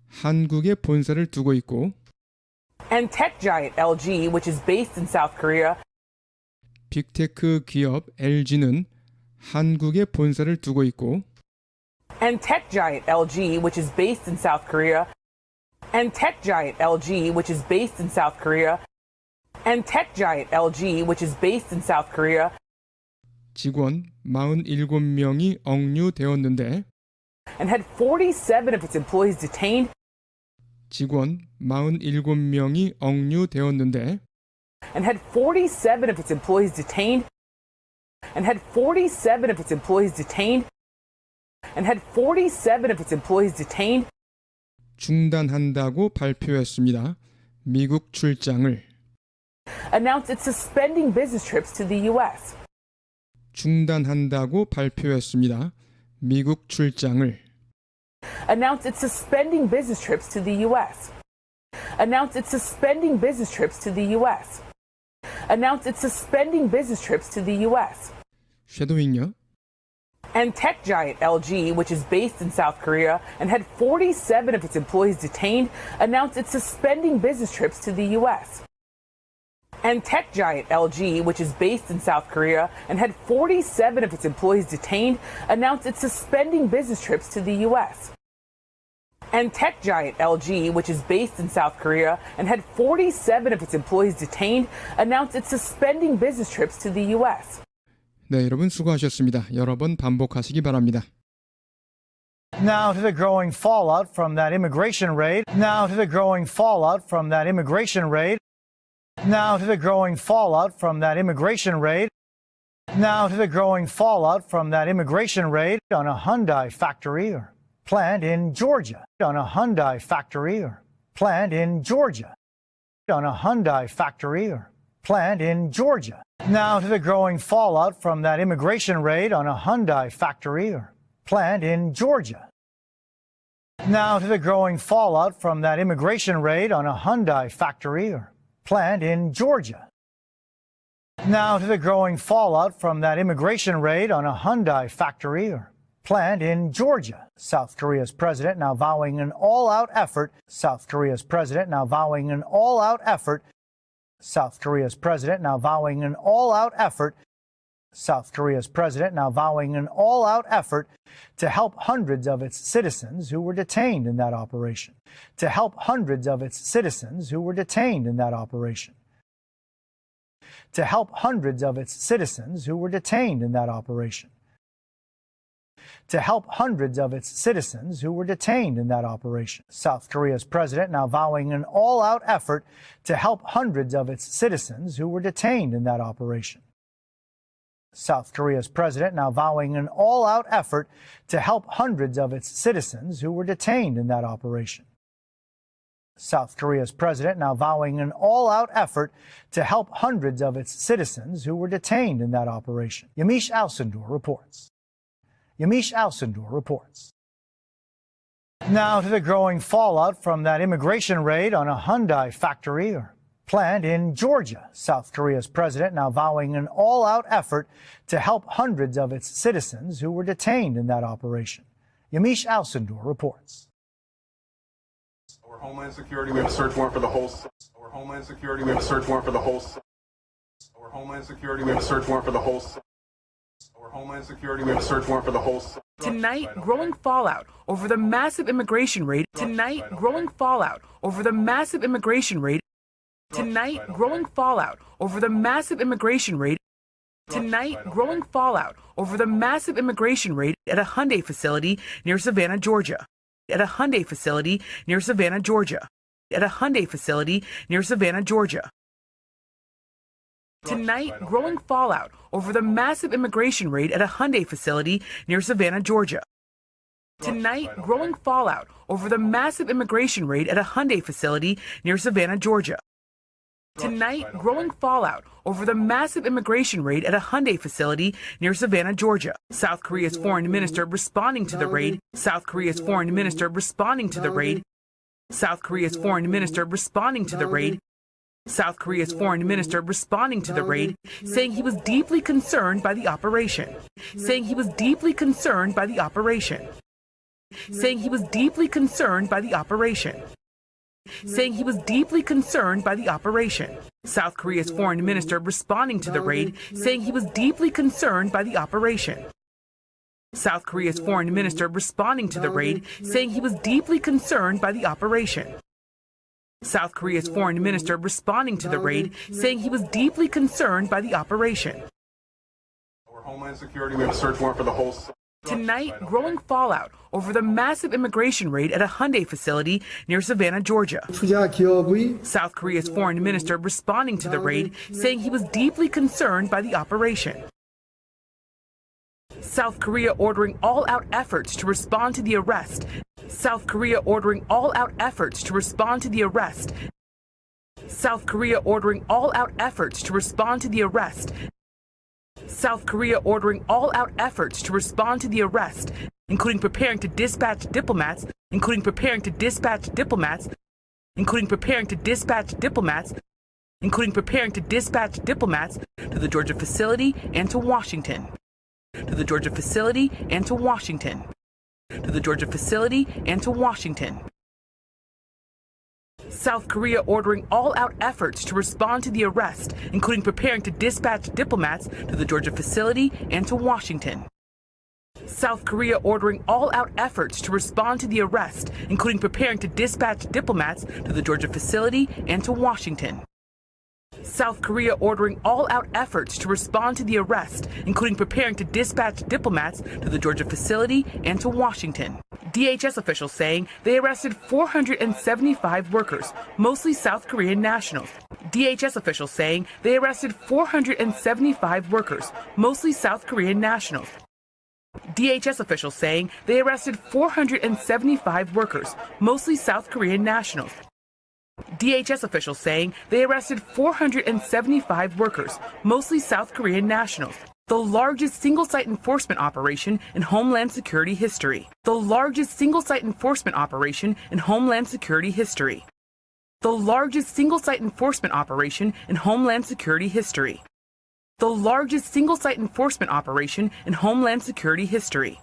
한국에 본사를 두고 있고 And tech giant LG, which is based in South Korea, 빅테크 기업 LG는 한국에 본사를 두고 있고 and tech giant LG, which is based in South Korea, and tech giant LG, which is based in South Korea, and tech giant LG, which is based in South Korea, 직원 47명이 억류되었는데 and had 47 of its employees detained, 직원 47명이 억류되었는데 and had 47 of its employees detained, and had 47 of its employees detained, and had 47 of its employees detained, 중단한다고 발표했습니다. 미국 출장을 announced it's suspending business trips to the U.S. 중단한다고 발표했습니다. 미국 출장을 Announced it's suspending business trips to the U.S. Announced it's suspending business trips to the U.S. Announced it's suspending business trips to the U.S. 쉐도잉요. And tech giant LG, which is based in South Korea and had 47 of its employees detained, announced it's suspending business trips to the U.S. And tech giant LG, which is based in South Korea and had 47 of its employees detained, announced it's suspending business trips to the U.S. And tech giant LG, which is based in South Korea and had 47 of its employees detained, announced it's suspending business trips to the U.S. 네, 여러분 수고하셨습니다. 여러 번 반복하시기 바랍니다. Now to the growing fallout from that immigration raid. Now to the growing fallout from that immigration raid. Now to the growing fallout from that immigration raid. Now to the growing fallout from that immigration raid on a Hyundai factory or plant in Georgia. On a Hyundai factory or plant in Georgia. On a Hyundai factory or plant in Georgia. Now to the growing fallout from that immigration raid on a Hyundai factory or plant in Georgia. Now to the growing fallout from that immigration raid on a Hyundai factory or plant in Georgia. Now to the growing fallout from that immigration raid on a Hyundai factory or plant in Georgia. South Korea's president now vowing an all-out effort. South Korea's president now vowing an all-out effort. South Korea's president now vowing an all-out effort. South Korea's president now vowing an all-out effort to help hundreds of its citizens who were detained in that operation. To help hundreds of its citizens who were detained in that operation. To help hundreds of its citizens who were detained in that operation. To help hundreds of its citizens who were detained in that operation. South Korea's president now vowing an all-out effort to help hundreds of its citizens who were detained in that operation. South Korea's president now vowing an all-out effort to help hundreds of its citizens who were detained in that operation. South Korea's president now vowing an all-out effort to help hundreds of its citizens who were detained in that operation. Yamiche Alcindor reports. Yamiche Alcindor reports. Now to the growing fallout from that immigration raid on a Hyundai factory or plant in Georgia. South Korea's president now vowing an all-out effort to help hundreds of its citizens who were detained in that operation. Yamiche Alcindor reports. Over Homeland Security, we have a search warrant for the whole site. Over Homeland Security, we have a search warrant for the whole site. Over Homeland Security, we have a search warrant for the whole site. Over Homeland Security, we have a search warrant for the whole site. Tonight, growing fallout over the massive immigration raid. Tonight, growing fallout over the massive immigration raid. Tonight, growing fallout over the massive immigration raid. Tonight, growing fallout over the massive immigration raid at a Hyundai facility near Savannah, Georgia. At a Hyundai facility near Savannah, Georgia. At a Hyundai facility near Savannah, Georgia. Tonight, growing fallout over the massive immigration raid at a Hyundai facility near Savannah, Georgia. Tonight, growing fallout over the massive immigration raid at a Hyundai facility near Savannah, Georgia. Tonight, growing fallout over the massive immigration raid at a Hyundai facility near Savannah, Georgia. South Korea's foreign minister responding to the raid. South Korea's foreign minister responding to the raid. South Korea's foreign minister responding to the raid. South Korea's foreign minister responding to the raid, saying he was deeply concerned by the operation. Saying he was deeply concerned by the operation. Saying he was deeply concerned by the operation. Saying he was deeply concerned by the operation. South Korea's foreign minister responding to the raid, saying he was deeply concerned by the operation. South Korea's foreign minister responding to the raid, saying he was deeply concerned by the operation. South Korea's foreign minister responding to the raid, saying he was deeply concerned by the operation. Over Homeland Security, we have a search warrant for the whole site. Tonight, growing fallout over the massive immigration raid at a Hyundai facility near Savannah, Georgia. South Korea's foreign minister responding to the raid, saying he was deeply concerned by the operation. South Korea ordering all-out efforts to respond to the arrest. South Korea ordering all-out efforts to respond to the arrest. South Korea ordering all-out efforts to respond to the arrest. South Korea ordering all-out efforts to respond to the arrest, including preparing to dispatch diplomats, including preparing to dispatch diplomats, including preparing to dispatch diplomats, including preparing to dispatch diplomats to the Georgia facility and to Washington. To the Georgia facility and to Washington. To the Georgia facility and to Washington. South Korea ordering all-out efforts to respond to the arrest, including preparing to dispatch diplomats to the Georgia facility and to Washington. South Korea ordering all-out efforts to respond to the arrest, including preparing to dispatch diplomats to the Georgia facility and to Washington. South Korea ordering all-out efforts to respond to the arrest, including preparing to dispatch diplomats to the Georgia facility and to Washington. DHS officials saying they arrested 475 workers, mostly South Korean nationals. DHS officials saying they arrested 475 workers, mostly South Korean nationals. DHS officials saying they arrested 475 workers, mostly South Korean nationals. DHS officials saying they arrested 475 workers, mostly South Korean nationals. The largest single-site enforcement operation in Homeland Security history. The largest single-site enforcement operation in Homeland Security history. The largest single-site enforcement operation in Homeland Security history. The largest single-site enforcement operation in Homeland Security history.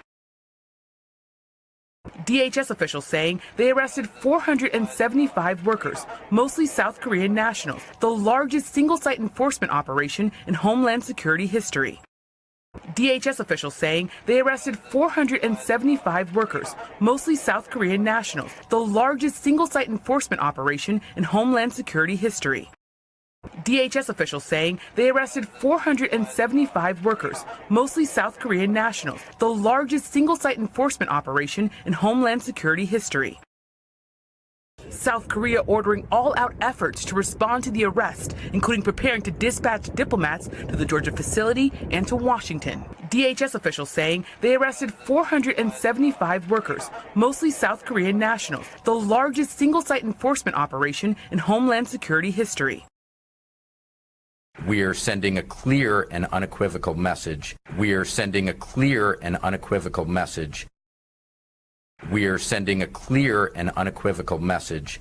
DHS officials saying they arrested 475 workers, mostly South Korean nationals. The largest single-site enforcement operation in Homeland Security history. DHS officials saying they arrested 475 workers, mostly South Korean nationals. The largest single-site enforcement operation in Homeland Security history. DHS officials saying they arrested 475 workers, mostly South Korean nationals. The largest single-site enforcement operation in Homeland Security history. South Korea ordering all-out efforts to respond to the arrest, including preparing to dispatch diplomats to the Georgia facility and to Washington. DHS officials saying they arrested 475 workers, mostly South Korean nationals, the largest single-site enforcement operation in Homeland Security history. We are sending a clear and unequivocal message. We are sending a clear and unequivocal message. We are sending a clear and unequivocal message.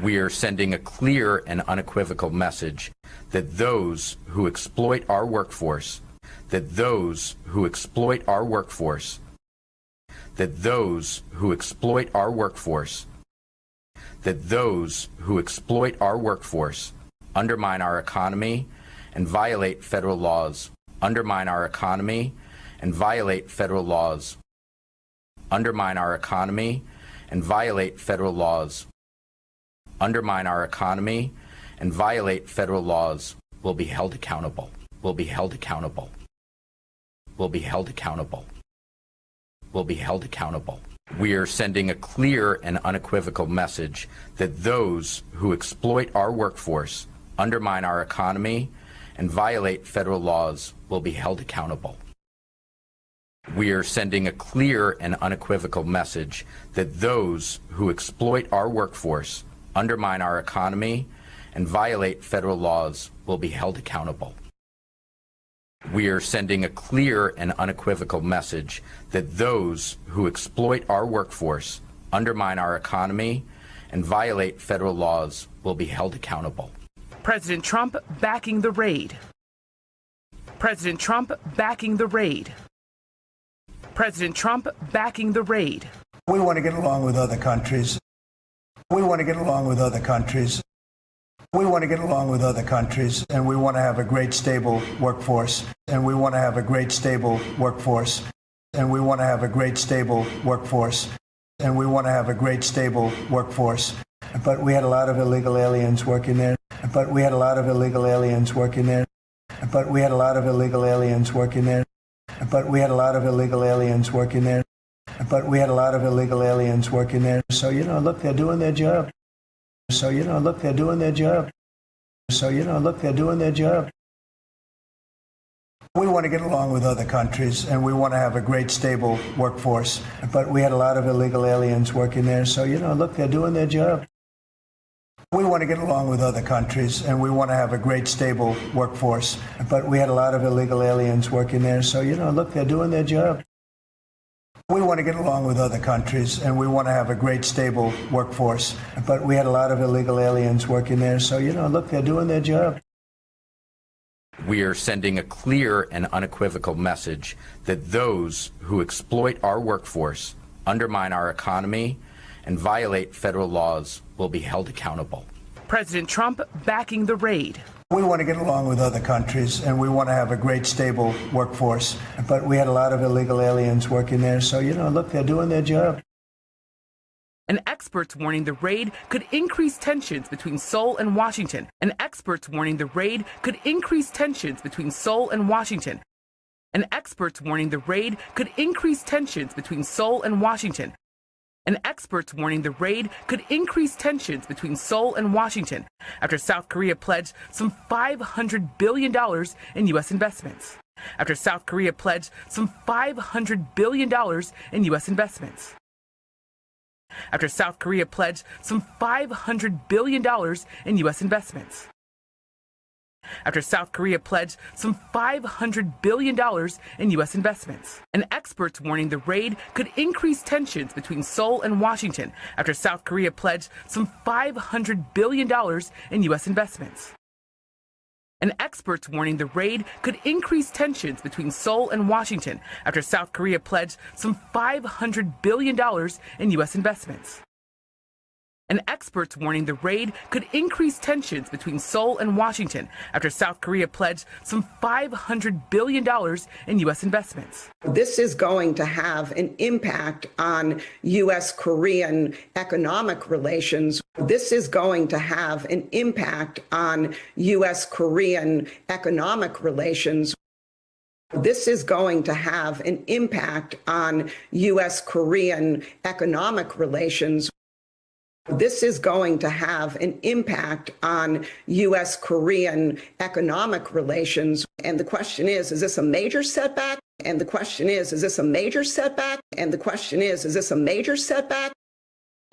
We are sending a clear and unequivocal message that those who exploit our workforce, that those who exploit our workforce, that those who exploit our workforce, that those who exploit our workforce undermine our economy and violate federal laws, undermine our economy and violate federal laws, undermine our economy and violate federal laws, undermine our economy and violate federal laws will be held accountable, will be held accountable, will be held accountable, will be held accountable. We are sending a clear and unequivocal message that those who exploit our workforce, undermine our economy, and violate federal laws will be held accountable. We are sending a clear and unequivocal message that those who exploit our workforce, undermine our economy, and violate federal laws will be held accountable. We are sending a clear and unequivocal message that those who exploit our workforce, undermine our economy, and violate federal laws will be held accountable. President Trump backing the raid. President Trump backing the raid. President Trump backing the raid. We want to get along with other countries. We want to get along with other countries. We want to get along with other countries, and we want to have a great, stable workforce. And we want to have a great, stable workforce. And we want to have a great, stable workforce. And we want to have a great, stable workforce. But we had a lot of illegal aliens working there. But we had a lot of illegal aliens working there. But we had a lot of illegal aliens working there. But we had a lot of illegal aliens working there. But we had a lot of illegal aliens working there. So, look, they're doing their job. So, look, they're doing their job. So, look, they're doing their job. We want to get along with other countries, and we want to have a great, stable workforce. But we had a lot of illegal aliens working there. So, look, they're doing their job. We want to get along with other countries, and we want to have a great, stable workforce. But we had a lot of illegal aliens working there. So, look, they're doing their job. We want to get along with other countries, and we want to have a great, stable workforce. But we had a lot of illegal aliens working there. So, look, they're doing their job. We are sending a clear and unequivocal message that those who exploit our workforce, undermine our economy, and violate federal laws will be held accountable. President Trump backing the raid. We want to get along with other countries, and we want to have a great, stable workforce. But we had a lot of illegal aliens working there. So, look, they're doing their job. And experts warning the raid could increase tensions between Seoul and Washington. And experts warning the raid could increase tensions between Seoul and Washington. And experts warning the raid could increase tensions between Seoul and Washington. And experts warning the raid could increase tensions between Seoul and Washington after South Korea pledged some $500 billion in U.S. investments. After South Korea pledged some $500 billion in U.S. investments. After South Korea pledged some $500 billion in U.S. investments. After South Korea pledged some $500 billion in U.S. investments. And experts warning the raid could increase tensions between Seoul and Washington after South Korea pledged some $500 billion in U.S. investments. And experts warning the raid could increase tensions between Seoul and Washington after South Korea pledged some $500 billion in U.S. investments. And experts warning the raid could increase tensions between Seoul and Washington after South Korea pledged some $500 billion in U.S. investments. This is going to have an impact on U.S.-Korean economic relations. This is going to have an impact on U.S.-Korean economic relations. This is going to have an impact on U.S.-Korean economic relations. This is going to have an impact on U.S.-Korean economic relations. And the question is this a major setback? And the question is this a major setback? And the question is this a major setback?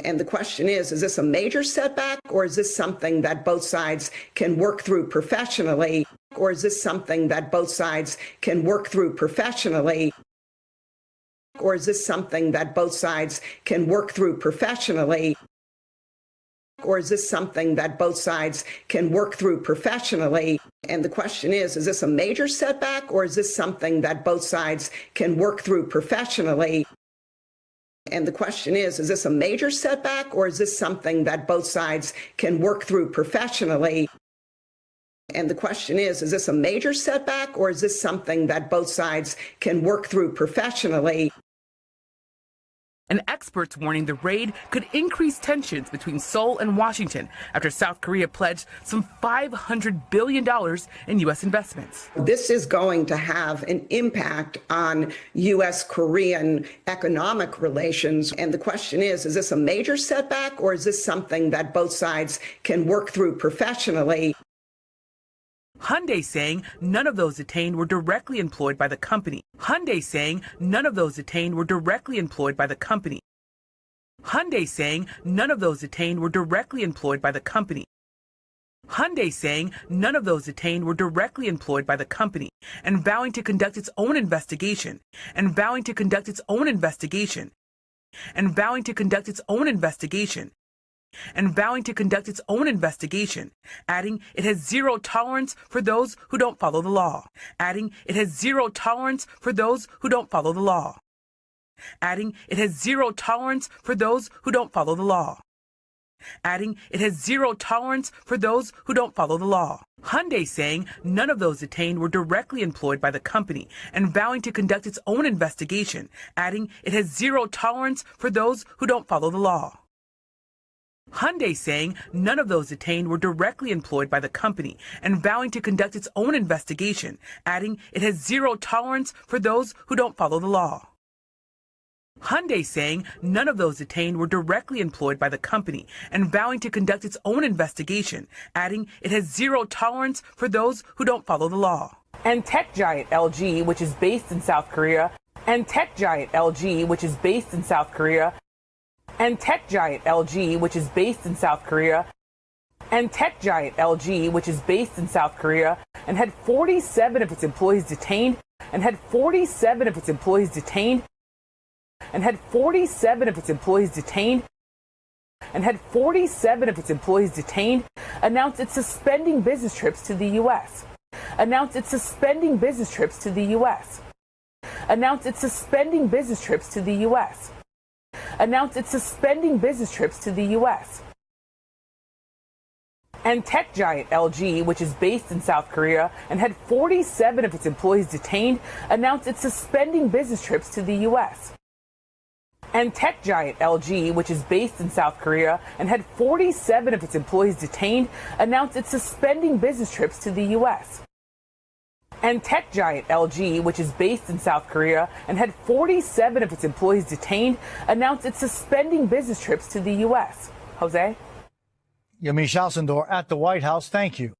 And the question is this a major setback? Or is this something that both sides can work through professionally? Or is this something that both sides can work through professionally? Or is this something that both sides can work through professionally? Or is this something that both sides can work through professionally? And the question is this a major setback? Or is this something that both sides can work through professionally? And the question is this a major setback? Or is this something that both sides can work through professionally? And the question is this a major setback? Or is this something that both sides can work through professionally? And experts warning the raid could increase tensions between Seoul and Washington after South Korea pledged some $500 billion in U.S. investments. This is going to have an impact on U.S.-Korean economic relations. And the question is this a major setback? Or is this something that both sides can work through professionally? Hyundai saying none of those detained were directly employed by the company. Hyundai saying none of those detained were directly employed by the company. Hyundai saying none of those detained were directly employed by the company. Hyundai saying none of those detained were directly employed by the company and vowing to conduct its own investigation and vowing to conduct its own investigation and vowing to conduct its own investigation and vowing to conduct its own investigation, adding it has zero tolerance for those who don't follow the law, adding it has zero tolerance for those who don't follow the law, adding it has zero tolerance for those who don't follow the law, adding it has zero tolerance for those who don't follow the law. Hyundai saying none of those detained were directly employed by the company and vowing to conduct its own investigation, adding it has zero tolerance for those who don't follow the law. Hyundai saying none of those detained were directly employed by the company and vowing to conduct its own investigation, adding it has zero tolerance for those who don't follow the law. Hyundai saying none of those detained were directly employed by the company and vowing to conduct its own investigation, adding it has zero tolerance for those who don't follow the law. And tech giant LG, which is based in South Korea, and tech giant LG, which is based in South Korea, and tech giant LG, which is based in South Korea, and tech giant LG, which is based in South Korea, and had 47 of its employees detained, and had 47 of its employees detained, and had 47 of its employees detained, and had 47 of its employees detained, announced it's suspending business trips to the U.S. Announced it's suspending business trips to the U.S. Announced it's suspending business trips to the U.S. Announced it's suspending business trips to the U.S. And tech giant LG, which is based in South Korea and had 47 of its employees detained, announced it's suspending business trips to the U.S. And tech giant LG, which is based in South Korea and had 47 of its employees detained, announced it's suspending business trips to the U.S. And tech giant LG, which is based in South Korea and had 47 of its employees detained, announced it's suspending business trips to the U.S. Jose? Yamiche Alcindor at the White House. Thank you.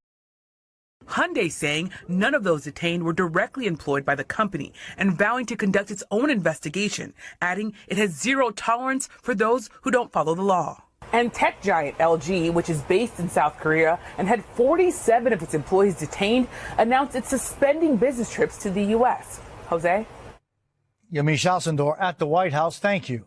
Hyundai saying none of those detained were directly employed by the company and vowing to conduct its own investigation, adding it has zero tolerance for those who don't follow the law. And tech giant LG, which is based in South Korea and had 47 of its employees detained, announced it's suspending business trips to the U.S. Jose? Yamiche Alcindor at the White House. Thank you.